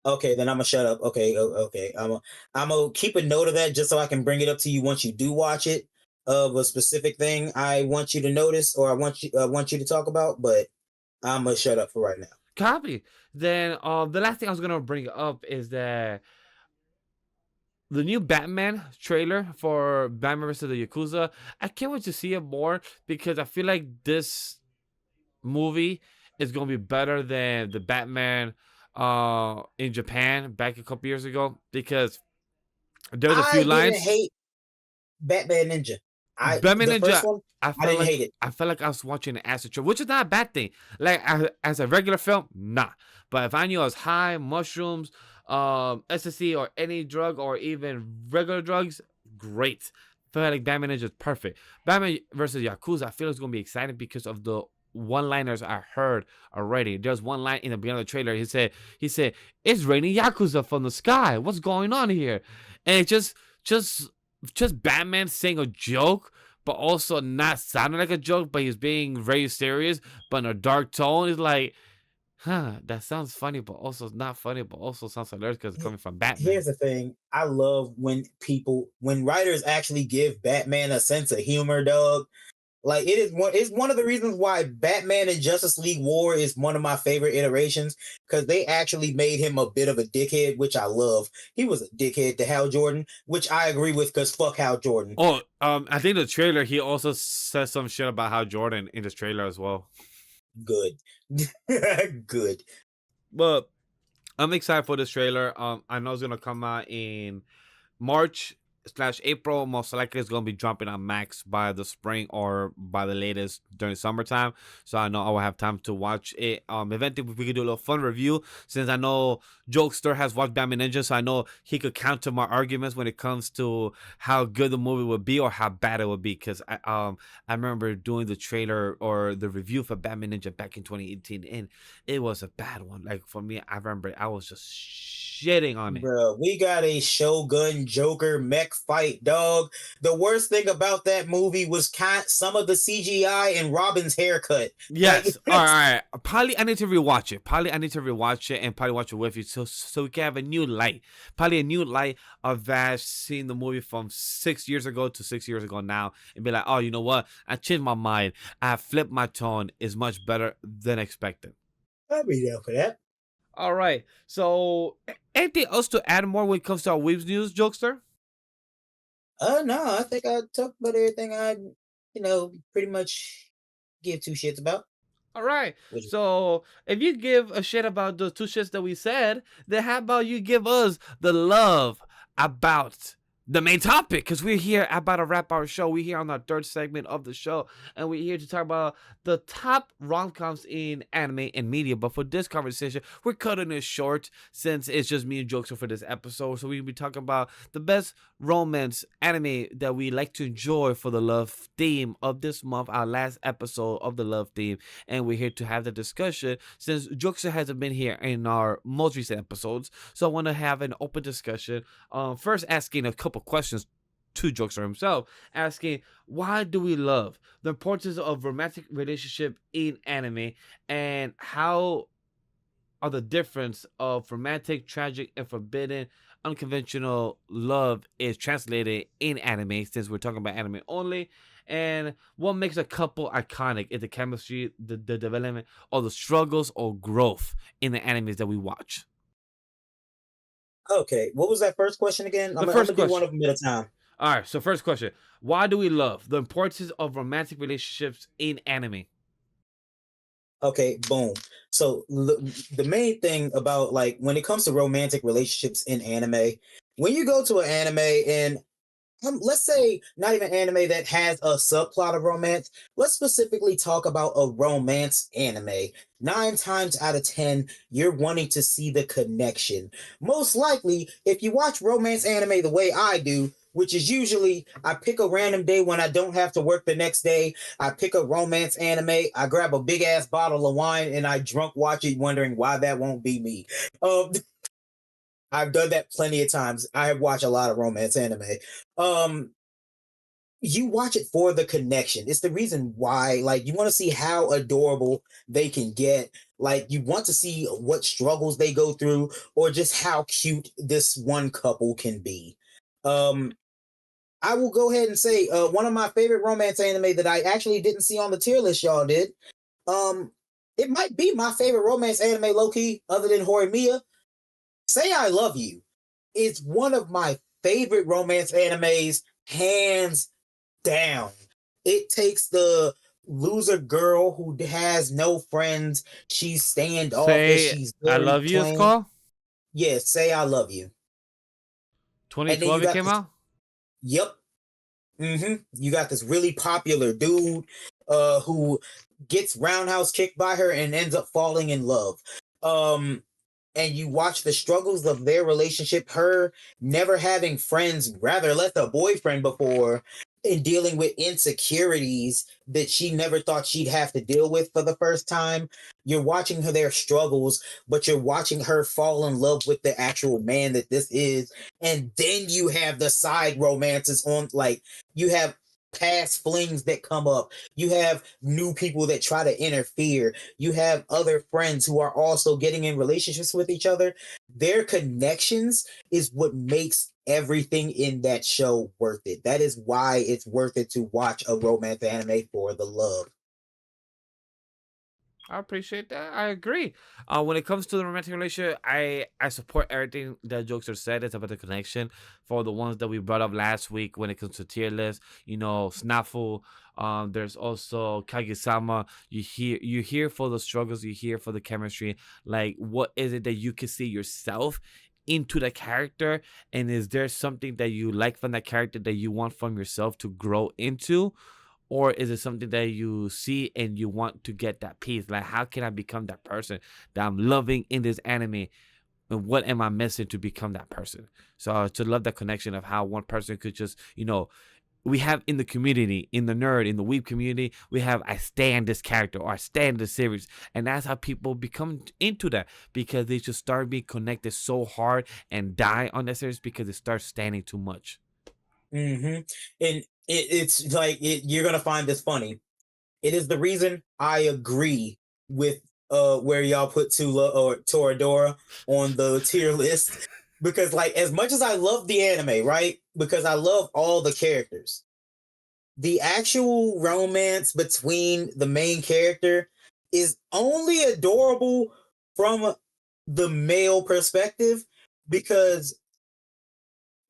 Okay, then I'm gonna shut up. Okay, okay. I'm gonna keep a note of that just so I can bring it up to you once you do watch it. of a specific thing I want you to notice or I want you to talk about, but I'm gonna shut up for right now. Copy. Then the last thing I was gonna bring up is that the new Batman trailer for Batman vs. the Yakuza. I can't wait to see it more because I feel like this movie is gonna be better than the Batman in Japan back a couple years ago because there's a few I didn't lines. hate Batman Ninja. Batman The first Ninja, one, I I felt didn't like hate it. I felt like I was watching an acid trip, which is not a bad thing. Like as a regular film, nah. But if I knew I was high, mushrooms, ecstasy, or any drug, or even regular drugs, great. Felt like Batman Ninja is perfect. Batman versus Yakuza, I feel it's gonna be exciting because of the one-liners I heard already. There's one line in the beginning of the trailer. He said, "It's raining Yakuza from the sky. What's going on here?" And it just just Batman saying a joke, but also not sounding like a joke, but he's being very serious, but in a dark tone. It's like, that sounds funny, but also not funny, but also sounds hilarious because it's coming from Batman. Here's the thing. I love when writers actually give Batman a sense of humor, dog. Like it's one of the reasons why Batman and Justice League War is one of my favorite iterations because they actually made him a bit of a dickhead, which I love. He was a dickhead to Hal Jordan, which I agree with because fuck Hal Jordan. Oh, I think the trailer he also says some shit about how Jordan in this trailer as well. Good. Good. But I'm excited for this trailer. I know it's gonna come out in March/April. Most likely it's gonna be dropping on Max by the spring or by the latest during summertime. So I know I will have time to watch it. Eventually we could do a little fun review since I know Jokester has watched Batman Ninja, so I know he could counter my arguments when it comes to how good the movie would be or how bad it would be. Because I remember doing the trailer or the review for Batman Ninja back in 2018, and it was a bad one. Like for me, I remember I was just shitting on it. Bro, we got a Shogun Joker mech fight, dog. The worst thing about that movie was some of the CGI and Robin's haircut. Like, Yes. All right. Probably I need to rewatch it. Probably I need to rewatch it and probably watch it with you so we can have a new light. Probably a new light of Vash seeing the movie from 6 years ago to 6 years ago now and be like, oh, you know what? I changed my mind. I flipped my tone. Is much better than expected. I'll be there for that. All right. So anything else to add more when it comes to our Weebs news, Jokester? No, I think I talked about everything I, pretty much give two shits about. All right. Which So if you give a shit about the two shits that we said, then how about you give us the love about the main topic? Because we're here about to wrap our show. We're here on our third segment of the show, and we're here to talk about the top rom-coms in anime and media. But for this conversation, we're cutting it short since it's just me and Jokester for this episode. So we'll be talking about the best romance anime that we like to enjoy for the love theme of this month, our last episode of the love theme. And we're here to have the discussion since Jokester hasn't been here in our most recent episodes. So I want to have an open discussion. First, asking a couple questions to Jokester himself, asking why do we love the importance of romantic relationship in anime, and how are the difference of romantic, tragic, and forbidden, unconventional love is translated in anime, since we're talking about anime only, and what makes a couple iconic? Is the chemistry, the development, or the struggles or growth in the animes that we watch? Okay, what was that first question again? The I'm first gonna do one question. of them at a time. All right, so first question. Why do we love the importance of romantic relationships in anime? Okay, boom. So the main thing about like when it comes to romantic relationships in anime, when you go to an anime and let's say not even anime that has a subplot of romance. Let's specifically talk about a romance anime. 9 times out of 10, you're wanting to see the connection. Most likely, if you watch romance anime the way I do, which is usually I pick a random day when I don't have to work the next day. I pick a romance anime. I grab a big ass bottle of wine and I drunk watch it, wondering why that won't be me. Um, I've done that plenty of times. I have watched a lot of romance anime. Um, you watch it for the connection. It's the reason why, like, you want to see how adorable they can get. Like, you want to see what struggles they go through, or just how cute this one couple can be. Um, I will go ahead and say one of my favorite romance anime that I actually didn't see on the tier list y'all did. It might be my favorite romance anime, low key, other than Horimiya. Say I Love You. It's one of my favorite romance animes, hands down. It takes the loser girl who has no friends. She's standoffish. Say She's I very Love You, it's plain. called? Yes, Say I Love You. And then you 2012 it got came this. out? Yep. You got this really popular dude who gets roundhouse kicked by her and ends up falling in love. And you watch the struggles of their relationship, her never having friends, rather less a boyfriend before, and dealing with insecurities that she never thought she'd have to deal with for the first time. You're watching her their struggles, but you're watching her fall in love with the actual man that this is. And then you have the side romances on, like, you have past flings that come up. You have new people that try to interfere. You have other friends who are also getting in relationships with each other. Their connections is what makes everything in that show worth it. That is why it's worth it to watch a romance anime for the love. I appreciate that. I agree. When it comes to the romantic relationship, I support everything that Jokester said. It's about the connection for the ones that we brought up last week when it comes to tier list. You know, Snafu. There's also Kage-sama. You hear for the struggles. You hear for the chemistry. Like, what is it that you can see yourself into the character, and is there something that you like from that character that you want from yourself to grow into? Or is it something that you see and you want to get that piece? Like, how can I become that person that I'm loving in this anime? And what am I missing to become that person? So to love that connection of how one person could just, we have in the community, in the nerd, in the weeb community, we have I stand this character or I stand this series. And that's how people become into that, because they just start being connected so hard and die on that series because it starts standing too much. And it's like you're gonna find this funny. It is the reason I agree with where y'all put Tula or Toradora on the tier list, because like as much as I love the anime, right? Because I love all the characters. The actual romance between the main character is only adorable from the male perspective, because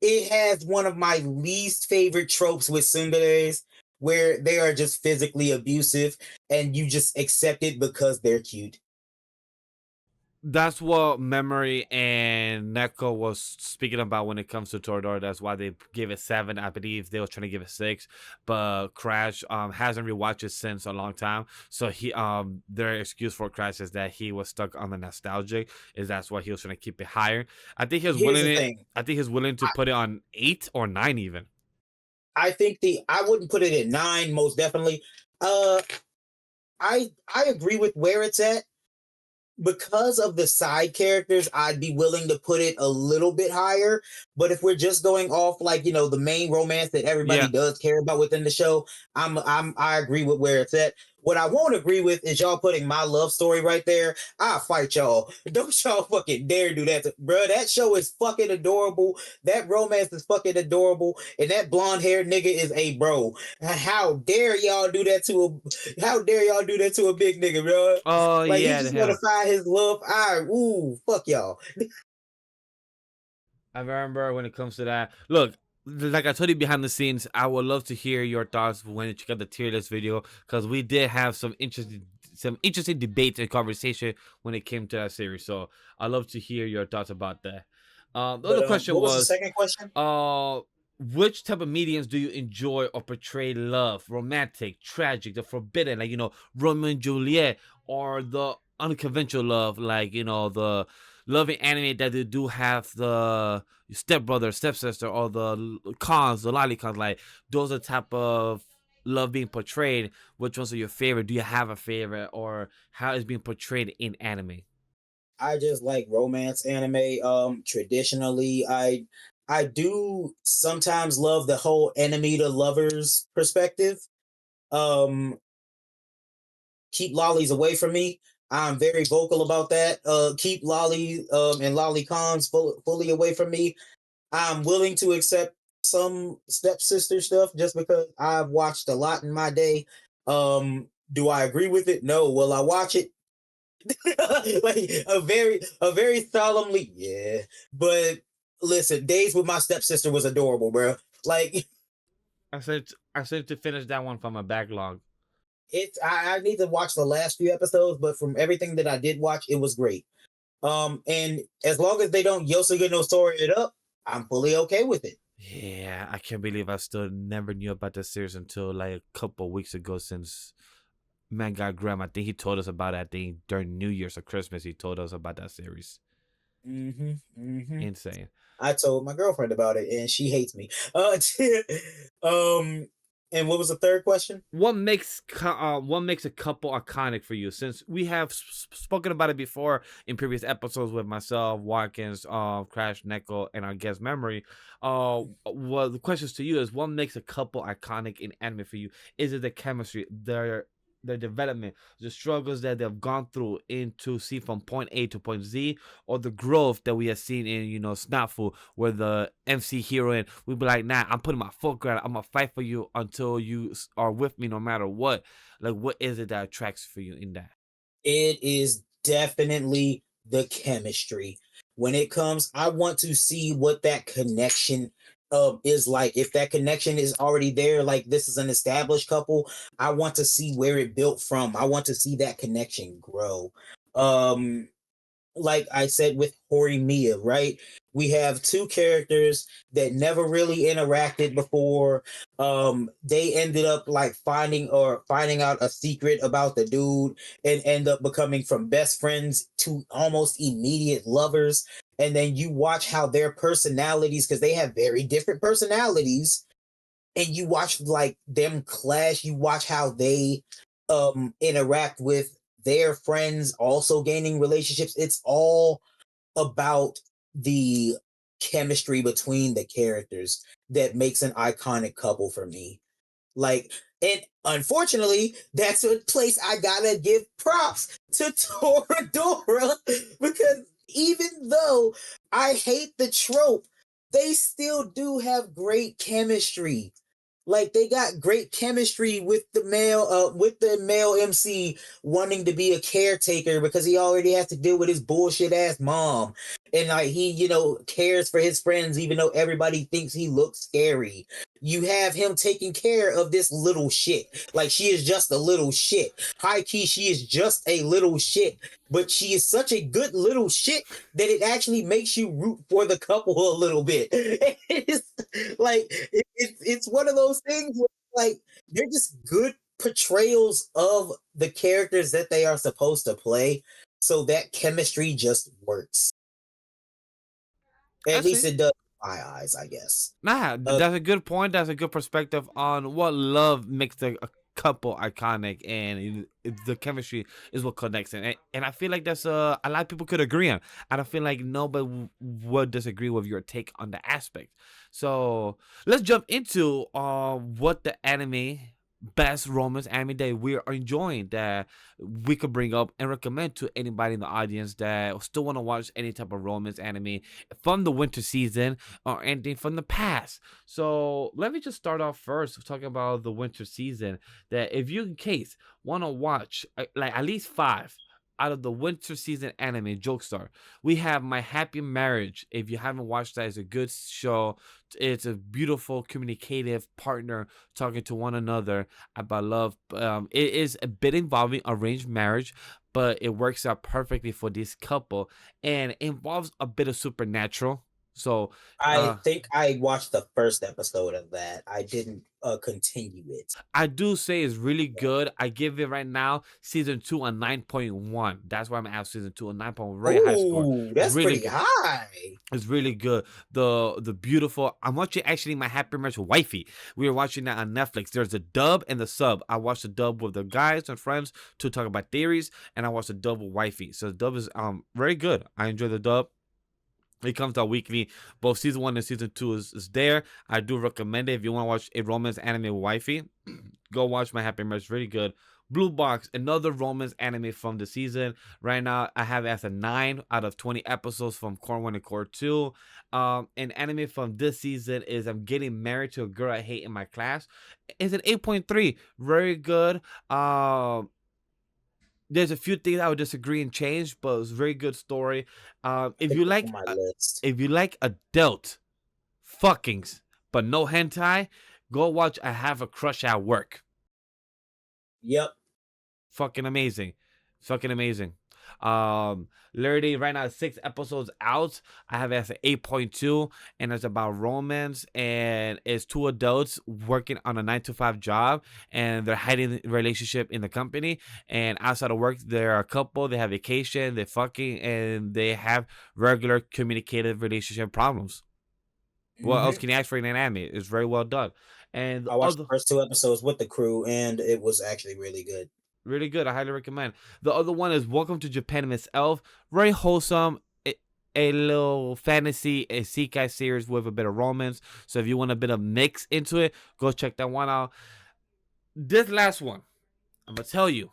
it has one of my least favorite tropes with tsunderes, where they are just physically abusive and you just accept it because they're cute. That's what Memory and Neko was speaking about when it comes to Toradora. That's why they gave it 7. I believe they were trying to give it 6, but Crash hasn't rewatched it since a long time. So he their excuse for Crash is that he was stuck on the nostalgic. Is that's why he was trying to keep it higher. I think he's Here's willing the it. thing. I think he's willing to put it on 8 or 9 even. I think I wouldn't put it at 9, most definitely. Uh I agree with where it's at. Because of the side characters, I'd be willing to put it a little bit higher. But if we're just going off like, the main romance that everybody Yeah. does care about within the show, I agree with where it's at. What I won't agree with is y'all putting My Love Story right there. I'll fight y'all. Don't y'all fucking dare do that, bro. That show is fucking adorable. That romance is fucking adorable, and that blonde haired nigga is a bro. How dare y'all do that to a? How dare y'all do that to a big nigga, bro? Oh Like he yeah, just want to him. find his love. Fuck y'all. I remember when it comes to that. Look, like I told you behind the scenes, I would love to hear your thoughts when you check out the tier list video, because we did have some interesting debates and conversation when it came to that series. So I love to hear your thoughts about that. The But other question what was the was, second question? uh, which type of mediums do you enjoy or portray love? Romantic, tragic, the forbidden, like Romeo and Juliet, or the unconventional love, like the loving anime that they do have the stepbrother, stepsister, or the cons, the lolicons, like those are the type of love being portrayed. Which ones are your favorite? Do you have a favorite, or how is being portrayed in anime? I just like romance anime. Traditionally, I do sometimes love the whole enemy to lovers perspective. Um, keep lollies away from me. I'm very vocal about that. Keep lolly and lolly cons fully away from me. I'm willing to accept some stepsister stuff just because I've watched a lot in my day. Do I agree with it? No. Will I watch it? Like a very solemnly, yeah. But listen, Days with My Stepsister was adorable, bro. Like I said to finish that one from a backlog. I need to watch the last few episodes, but from everything that I did watch, it was great. And as long as they don't Yosuga no Sora it up, I'm fully okay with it. Yeah, I can't believe I still never knew about this series until like a couple weeks ago since man got Graham. I think he told us about it. I think during New Year's or Christmas he told us about that series. Mm-hmm. Mm-hmm. Insane. I told my girlfriend about it, and she hates me. Um, and what was the third question? What makes a couple iconic for you? Since we have spoken about it before in previous episodes with myself, Watkins, Crash, Neko, and our guest Memory. Well, the questions to you is: what makes a couple iconic in anime for you? Is it the chemistry, their development, the struggles that they've gone through into see from point A to point Z, or the growth that we have seen in Snafu, where the MC heroine we be like, nah, I'm putting my foot ground, I'm gonna fight for you until you are with me no matter what. Like, what is it that attracts for you in that? It is definitely the chemistry. When it comes, I want to see what that connection is like. If that connection is already there, like this is an established couple, I want to see where it built from. I want to see that connection grow. Um, like I said with Horimiya, right? We have two characters that never really interacted before. They ended up like finding out a secret about the dude and end up becoming from best friends to almost immediate lovers. And then you watch how their personalities, because they have very different personalities, and you watch like them clash. You watch how they interact with their friends also gaining relationships. It's all about the chemistry between the characters that makes an iconic couple for me. Like, and unfortunately, that's a place I gotta give props to Toradora because even though I hate the trope, they still do have great chemistry. Like they got great chemistry with the male MC wanting to be a caretaker because he already has to deal with his bullshit ass mom. And like he, cares for his friends even though everybody thinks he looks scary. You have him taking care of this little shit. Like she is just a little shit. High key, she is just a little shit. But she is such a good little shit that it actually makes you root for the couple a little bit. It's like it's one of those things where like they're just good portrayals of the characters that they are supposed to play. So that chemistry just works. I At least see. it does in my eyes, I guess. Nah, Uh, that's a good point. That's a good perspective on what love makes a couple iconic, and the chemistry is what connects it. And I feel like that's a lot of people could agree on. I don't feel like nobody would disagree with your take on the aspect. So let's jump into what the anime best romance anime that we are enjoying that we could bring up and recommend to anybody in the audience that still want to watch any type of romance anime from the winter season or anything from the past. So let me just start off first talking about the winter season. That if you in case want to watch like at least 5 out of the winter season anime Jokester, we have My Happy Marriage. If you haven't watched that, it's a good show. It's a beautiful communicative partner talking to one another about love. It is a bit involving arranged marriage, but it works out perfectly for this couple and involves a bit of supernatural. So, I uh, think I watched the first episode of that. I didn't continue it. I do say it's really good. I give it right now season 2 a 9.1. That's why I'm at season 2 a 9.1, very high score. Oh, It's that's really pretty good. high. It's really good. The beautiful. I'm watching actually My Happy Marriage Wifey. We are watching that on Netflix. There's a dub and the sub. I watched the dub with the guys and friends to talk about theories, and I watched the dub with Wifey. So the dub is very good. I enjoy the dub. It comes out weekly. Both season 1 and season 2 is there. I do recommend it if you want to watch a romance anime with Wifey. Go watch My Happy Marriage. Really good. Blue Box, another romance anime from the season. Right now, I have it as a 9 out of 20 episodes from Core 1 and Core 2. An anime from this season is I'm Getting Married to a Girl I Hate in My Class. It's an 8.3. Very good. There's a few things I would disagree and change, but it's a very good story. Take it from my list. If you like adult fuckings but no hentai, go watch I Have a Crush at Work. Yep. Fucking amazing. Fucking amazing. Literally right now 6 episodes out. I have it as an 8.2, and it's about romance, and it's 2 adults working on a 9 to 5 job, and they're hiding the relationship in the company, and outside of work they're a couple, they have vacation, they're fucking, and they have regular communicative relationship problems. What else can you ask for in an anime? It's very well done. And the I watched the other first 2 episodes with the crew, and it was actually really good. really good. I highly recommend. The other one is Welcome to Japan, Miss Elf. Very wholesome. A little fantasy, a Sekai series with a bit of romance. So if you want a bit of mix into it, go check that one out. This last one, I'm gonna tell you,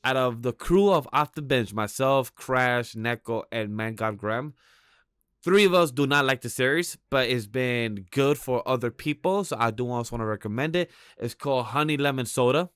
out of the crew of Off the Bench, myself, Crash, Neko, and Man God Graham, 3 of us do not like the series, but it's been good for other people. So I do also want to recommend it. It's called Honey Lemon Soda.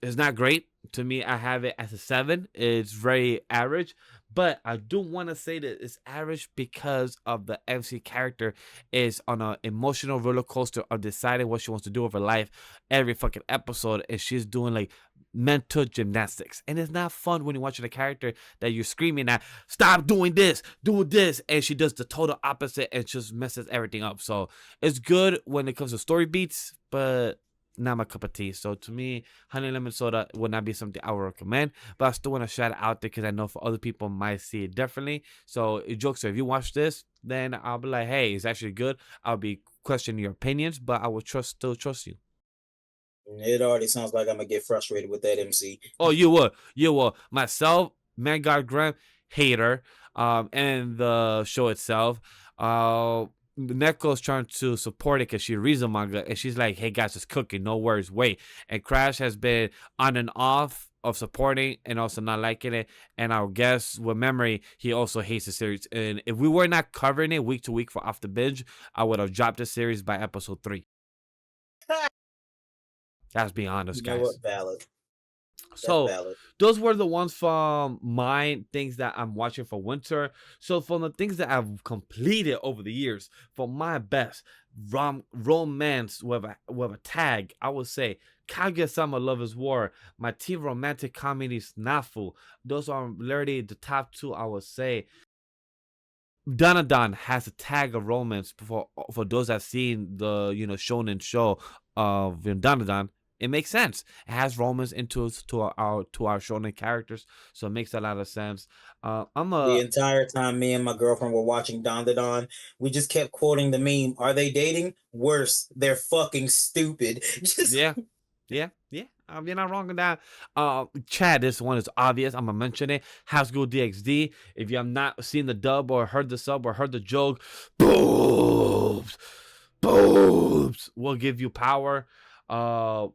It's not great to me. I have it as a 7. It's very average, but I do want to say that it's average because of the MC character is on an emotional roller coaster of deciding what she wants to do with her life every fucking episode, and she's doing like mental gymnastics, and it's not fun when you're watching a character that you're screaming at, stop doing this, do this, and she does the total opposite and just messes everything up. So it's good when it comes to story beats, but not my cup of tea. So to me, Honey Lemon Soda would not be something I would recommend, but I still want to shout it out there because I know for other people might see it differently. So Jokester, if you watch this, then I'll be like, hey, it's actually good. I'll be questioning your opinions, but I will still trust you. It already sounds like I'm gonna get frustrated with that MC. Oh, you will. Myself, Man God Graham, hater. And the show itself. Neko's trying to support it because she reads the manga and she's like, hey guys, it's cooking, no worries, wait. And Crash has been on and off of supporting and also not liking it. And I guess with memory, he also hates the series. And if we were not covering it week to week for Off the Binge, I would have dropped the series by episode 3. That's being honest, You know guys. what? Valid. So valid. those were the ones from my things that I'm watching for winter. So from the things that I've completed over the years, for my best romance with a tag, I would say Kaguya-sama Love is War, my teen romantic comedy Snafu. Those are literally the top 2, I would say. Danadon has a tag of romance for those that have seen the shonen show of Danadon. It makes sense. It has romance into our shonen characters, so it makes a lot of sense. The entire time me and my girlfriend were watching Don the Don, we just kept quoting the meme. Are they dating? Worse, they're fucking stupid. Yeah. You're not wrong on that. Chad, this one is obvious. I'm gonna mention it. High School DxD. If you have not seen the dub or heard the sub or heard the joke, boobs will give you power. A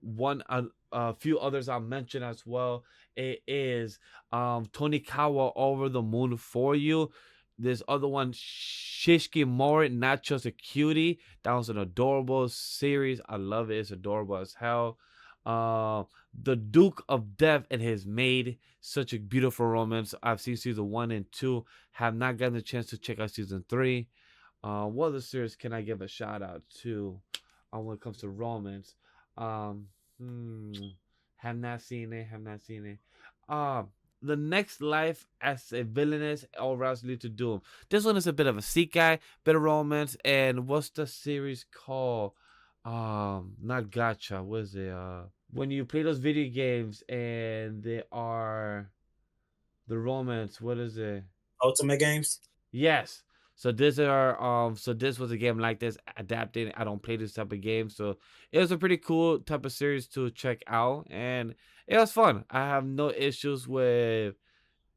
few others I'll mention as well. It is Tonikawa Over the Moon for You. This other one, Shishki Mori, Not Just a Cutie. That was an adorable series. I love it. It's adorable as hell. The Duke of Death and His Maid. Such a beautiful romance. I've seen season 1 and 2. Have not gotten the chance to check out season 3. What other series can I give a shout out to when it comes to romance? Have not seen it. The Next Life as a Villainess, All Routes Lead to Doom. This one is a bit of a sekai, bit of romance, and what's the series called? Not gacha. What is it? When you play those video games and they are the romance. What is it? Ultimate games. Yes. So this was a game like this adapted. I don't play this type of game, so it was a pretty cool type of series to check out, and it was fun. I have no issues with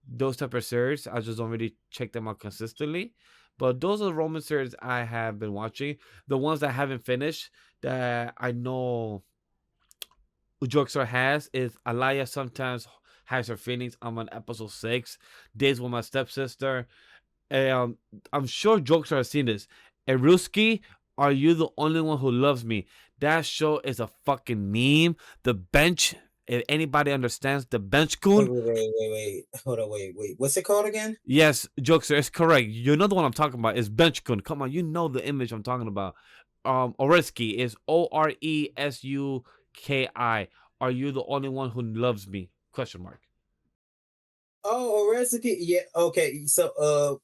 those type of series. I just don't really check them out consistently. But those are the romance series I have been watching. The ones that I haven't finished that I know Jokester has is Alaya sometimes has her feelings. I'm on episode 6. Days with my stepsister. Um, I'm sure Jokester has seen this. Eruski, are you the only one who loves me? That show is a fucking meme. The bench. If anybody understands the bench Wait, coon, wait, wait, wait, wait. Hold on, wait. What's it called again? yes, Jokester is correct. You know the one I'm talking about is bench coon. Come on, you know the image I'm talking about. Oreski is Oresuki. Are you the only one who loves me? Question mark. Oh, a recipe. Yeah. Okay. So,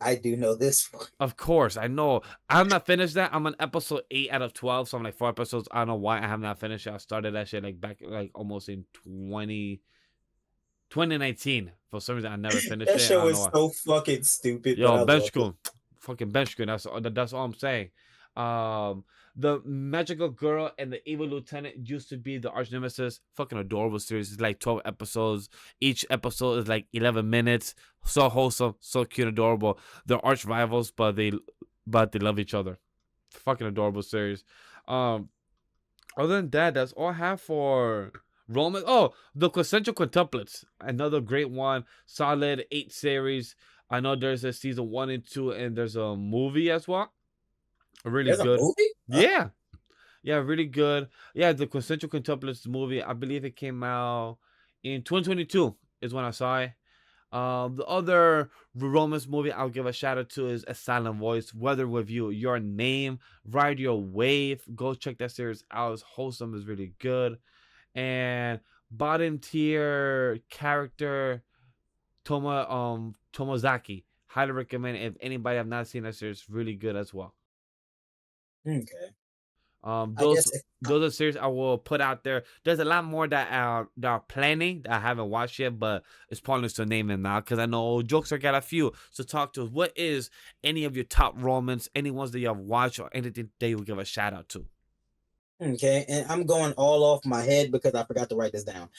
I do know this one. Of course, I know. I have not finished that. I'm on episode 8 out of 12, so I'm like 4 episodes. I don't know why I have not finished it. I started that shit like back like almost in 2019. For some reason, I never finished That it. I show don't know is why. so fucking stupid, but Yo, I love it. bench fucking bench. That's all I'm saying. Um, the magical girl and the evil lieutenant used to be the arch nemesis. Fucking adorable series. It's like 12 episodes. Each episode is like 11 minutes. So wholesome, so cute, adorable. They're arch rivals, but they love each other. Fucking adorable series. Um, Other than that, that's all I have for Roman. Oh, the Quintessential Quintuplets, another great one. Solid 8 series. I know there's a season 1 and 2, and there's a movie as well. Really There's a good. movie? Yeah, yeah, really good. Yeah, the Quintessential Quintuplets movie. I believe it came out in 2022 is when I saw it. The other romance movie I'll give a shout out to is A Silent Voice. Weather with You, Your Name, Ride Your Wave. Go check that series out. It's wholesome. It's really good. And bottom tier character Tomozaki. Highly recommend it. If anybody have not seen that series, really good as well. Okay. Um, I those guess those are series I will put out there. There's a lot more that are planning that I haven't watched yet, but it's pointless to name them now because I know Jokester got a few. So talk to us. What is any of your top romance? Any ones that you have watched or anything that you will give a shout out to? okay, and I'm going all off my head because I forgot to write this down.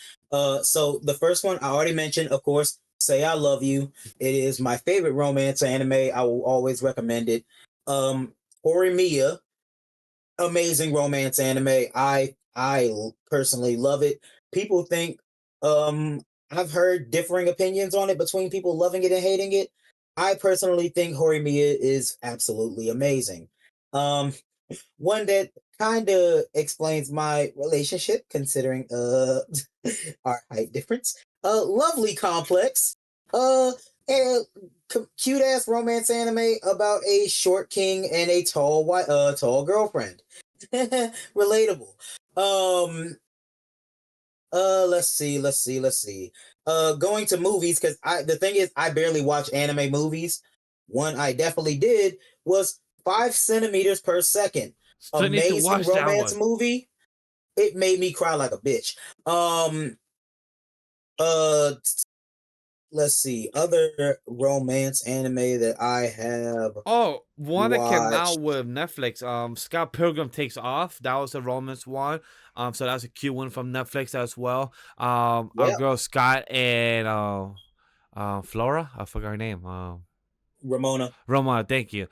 So the first one I already mentioned, of course, Say I Love You. It is my favorite romance anime. I will always recommend it. Horimiya, amazing romance anime. I personally love it. People think I've heard differing opinions on it between people loving it and hating it. I personally think Horimiya is absolutely amazing. Um One that kind of explains my relationship considering our height difference. Lovely complex. Uh and cute ass romance anime about a short king and a tall girlfriend. Relatable. Um let's see. Going to movies cuz the thing is I barely watch anime movies. One I definitely did was 5 centimeters per second. Still need to Amazing watch that romance one. movie. It made me cry like a bitch. Uh let's see. Other romance anime that I have Oh, one that came out watched. with Netflix. Scott Pilgrim Takes Off. That was a romance one. So that's a cute one from Netflix as well. Our Yeah, girl Scott and Flora. I forgot her name. Ramona. Roma, thank you.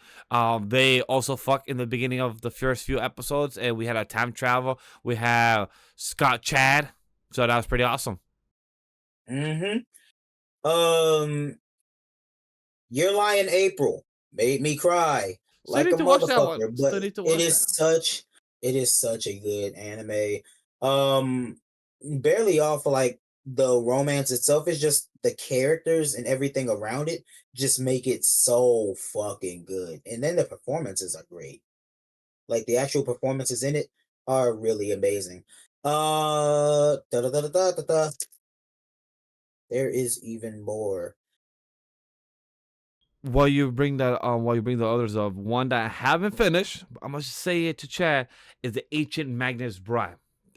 They also fuck in the beginning of the first few episodes, and we had a time travel. We have Scott Chad, so that was pretty awesome. Mhm. Um Your Lion April made me cry Still like a need to watch that one. motherfucker, but Still need to watch that. it is such a good anime. Um Barely off of like the romance itself, is just the characters and everything around it just make it so fucking good. And then the performances are great. Like the actual performances in it are really amazing. Da, da, da, da, da, da, da. There is even more. While you bring the others up, one that I haven't finished, I must say it to Chad, is the Ancient Magnus Bride.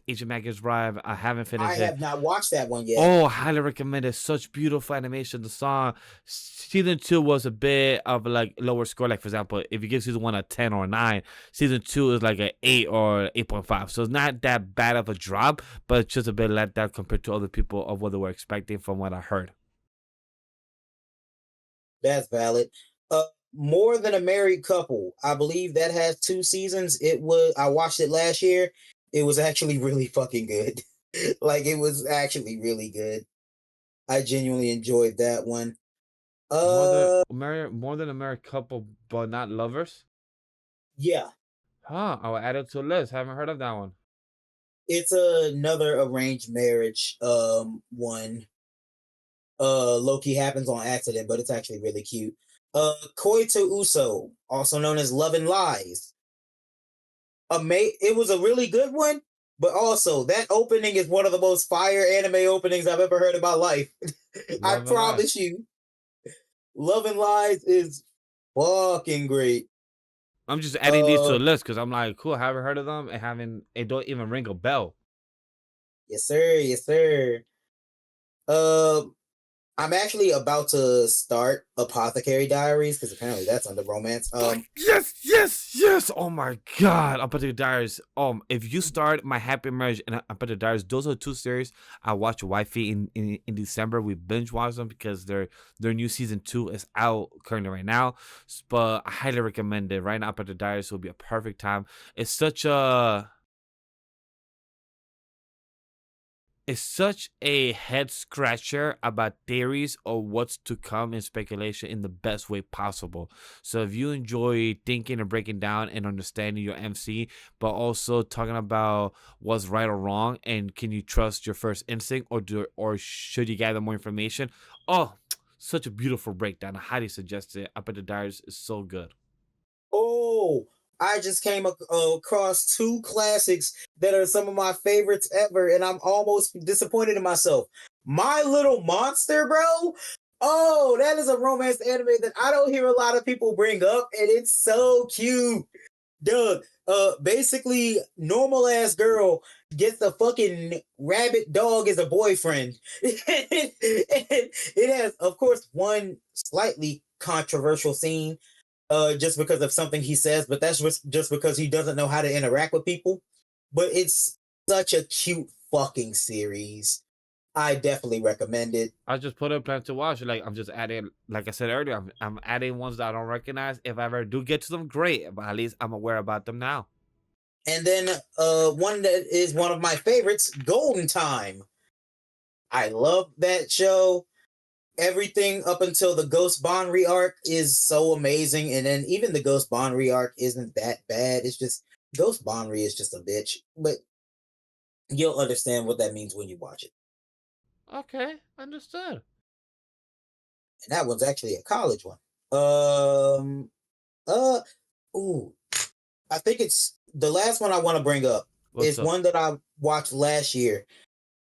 Ancient Magnus Bride, I haven't I finished it. have not watched that one yet. Oh, highly recommend it. Such beautiful animation. The song season 2 was a bit of like lower score. Like for example, if you give season 1 a 10 or a 9, season 2 is like an 8 or 8.5. So it's not that bad of a drop, but it's just a bit let down compared to other people of what they were expecting from what I heard. That's valid. More Than a Married Couple. I believe that has 2 seasons. I watched it last year. it was actually really fucking good. Like it was actually really good. I genuinely enjoyed that one. More than a married couple, but not lovers. Yeah, Huh? I'll add it to a list. Haven't heard of that one. it's another arranged marriage one. Loki happens on accident, but it's actually really cute. Koito Uso, also known as Love and Lies. It was a really good one, but also that opening is one of the most fire anime openings I've ever heard in my life. I Love and Lies. promise you, Love and Lies is fucking great. I'm just adding these to Uh, a list because I'm like, cool. Haven't heard of them and haven't. It don't even ring a bell. yes sir, yes sir. Uh, I'm actually about to start Apothecary Diaries because apparently that's under romance. Fuck yes, yes, yes. Oh my god. Apothecary Diaries. If you start My Happy Marriage and Apothecary Diaries, those are two series I watched wifey in December. We binge watched them because their new season 2 is out currently right now. But I highly recommend it. Right now, Apothecary Diaries will be a perfect time. It's such a It's such a head scratcher about theories or what's to come and speculation in the best way possible. So if you enjoy thinking and breaking down and understanding your MC, but also talking about what's right or wrong and can you trust your first instinct or should you gather more information? Oh, such a beautiful breakdown. I highly suggest it. Up at the Diaries is so good. Oh, I just came across two classics that are some of my favorites ever, and I'm almost disappointed in myself. My Little Monster, bro. Oh, that is a romance anime that I don't hear a lot of people bring up, and it's so cute. Doug, basically, normal ass girl gets a fucking rabbit dog as a boyfriend. It has, of course, one slightly controversial scene just because of something he says, but that's just because he doesn't know how to interact with people. But it's such a cute fucking series. I definitely recommend it. I just put a plan to watch. Like I'm just adding, like I said earlier, I'm adding ones that I don't recognize. If I ever do get to them, great. But at least I'm aware about them now. And then one that is one of my favorites, Golden Time. I love that show. Everything up until the Ghost Bond arc is so amazing, and then even the Ghost Bond arc isn't that bad. It's just Ghost Bond is just a bitch, but you'll understand what that means when you watch it. Okay, understood. And that one's actually a college one. Um, uh, ooh, I think it's the last one I want to bring up What's is up? one that I watched last year.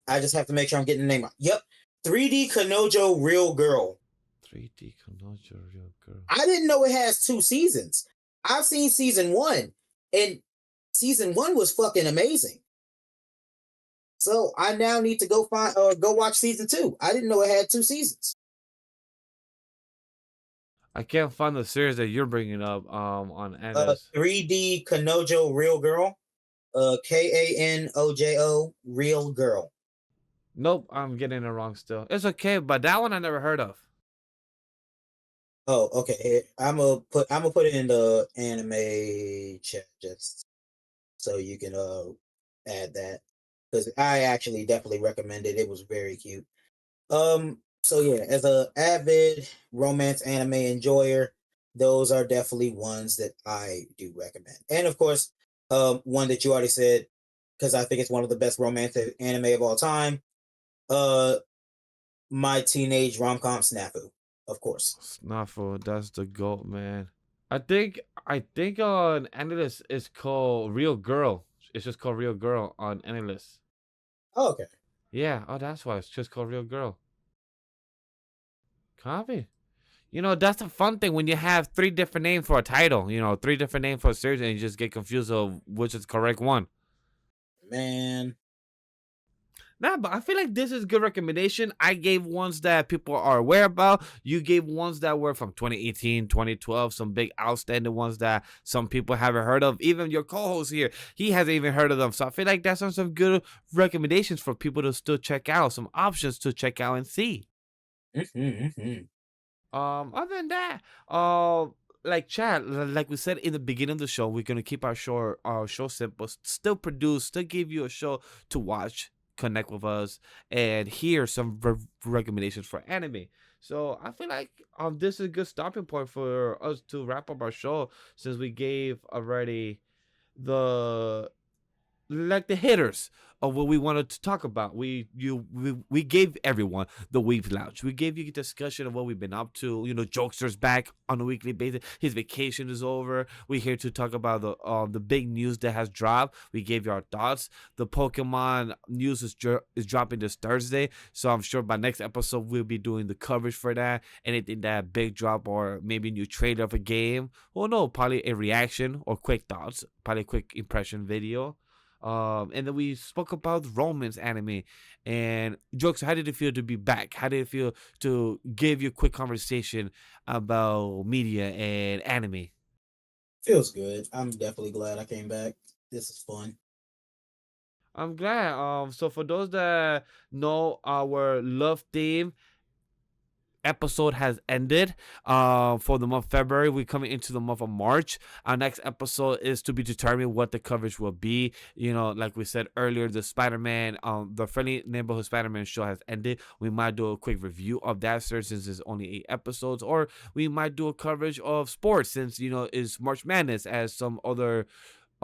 I just have to make sure I'm getting the name right. Yep, 3D Kanojo Real Girl. 3D Konojo Real Girl. I didn't know it has two seasons. I've seen season one, and season one was fucking amazing. So I now need to go watch season two. I didn't know it had two seasons. I can't find the series that you're bringing up on Endless. 3D Kanojo Real Girl. Kanojo Real Girl. Nope, I'm getting it wrong still. It's okay, but that one I never heard of. Oh, okay. I'm gonna put it in the anime chat just so you can add that because I actually definitely recommend it. It was very cute. So yeah, as a avid romance anime enjoyer, those are definitely ones that I do recommend. And of course, one that you already said because I think it's one of the best romantic anime of all time. Uh, My Teenage Rom-Com Snafu, of course. Snuffle, that's the goat, man. I think on Endless it's called Real Girl. It's just called Real Girl on Endless. Oh, okay. Yeah, oh that's why it's just called Real Girl. Copy. That's the fun thing when you have three different names for a title, three different names for a series and you just get confused of which is the correct one. Man. Nah, but I feel like this is good recommendation. I gave ones that people are aware about. You gave ones that were from 2018, 2012, some big outstanding ones that some people haven't heard of. Even your co-host here, he hasn't even heard of them. So I feel like that's some good recommendations for people to still check out, some options to check out and see. Mm-hmm, mm-hmm. Other than that, uh, like Chad, like we said in the beginning of the show, we're gonna keep our show simple, still produce, still give you a show to watch, connect with us, and hear some recommendations for anime. So I feel like this is a good stopping point for us to wrap up our show, since we gave already the like the hitters of what we wanted to talk about. We gave everyone the Weebs Lounge. We gave you a discussion of what we've been up to. Jokester's back on a weekly basis. His vacation is over. We're here to talk about the big news that has dropped. We gave you our thoughts. The Pokemon news is dropping this Thursday, so I'm sure by next episode we'll be doing the coverage for that. Anything that big drop, or maybe new trailer of a game. Well, no, probably a reaction or quick thoughts. Probably a quick impression video. And then we spoke about romance anime. And Jokes, how did it feel to be back? How did it feel to give you a quick conversation about media and anime? Feels good. I'm definitely glad I came back. This is fun. I'm glad. So for those that know our love theme, episode has ended for the month of February. We're coming into the month of March. Our next episode is to be determined what the coverage will be. Like we said earlier, the Spider-Man, the Friendly Neighborhood Spider-Man show has ended. We might do a quick review of that, sir, since it's only 8 episodes, or we might do a coverage of sports, since it's March Madness, as some other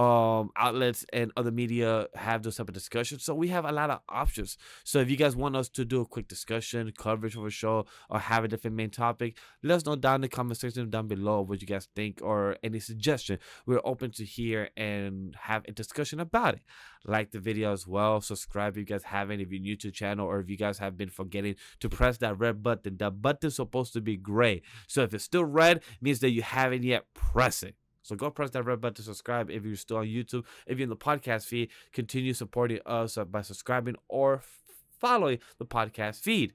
outlets and other media have those type of discussions. So we have a lot of options. So if you guys want us to do a quick discussion, coverage of a show, or have a different main topic, let us know down in the comment section down below what you guys think, or any suggestion. We're open to hear and have a discussion about it. Like the video as well. Subscribe if you guys haven't, if you're new to the channel, or if you guys have been forgetting to press that red button. That button's supposed to be gray. So if it's still red, it means that you haven't yet pressed it. So go press that red button to subscribe if you're still on YouTube. If you're in the podcast feed, continue supporting us by subscribing or following the podcast feed.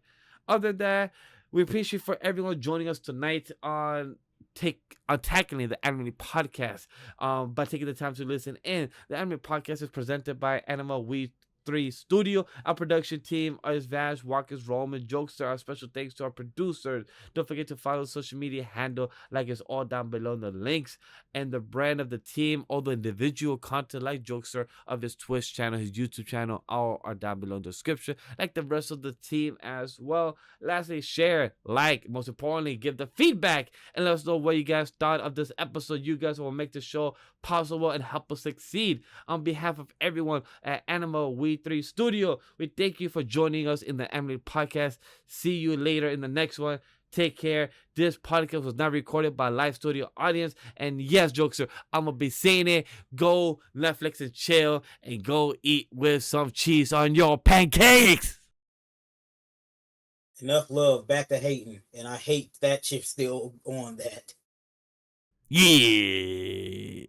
Other than that, we appreciate for everyone joining us tonight on tackling the Anime Podcast. By taking the time to listen in. The Anime Podcast is presented by AniMa W3 Studio. Our production team is Vash, Walkers, Roman, Jokester. Our special thanks to our producers. Don't forget to follow the social media handle, like it's all down below in the links. And the brand of the team, all the individual content like Jokester of his Twitch channel, his YouTube channel, all are down below in the description, like the rest of the team as well. Lastly, share, like, most importantly, give the feedback and let us know what you guys thought of this episode. You guys will make the show possible and help us succeed. On behalf of everyone at AniMa W3 Studio, we thank you for joining us in the Anime Podcast. See you later in the next one. Take care. This podcast was not recorded by a live studio audience. And yes, Jokester, I'm going to be saying it. Go Netflix and chill, and go eat with some cheese on your pancakes. Enough love, back to hating. And I hate that chip still on that. Yeah.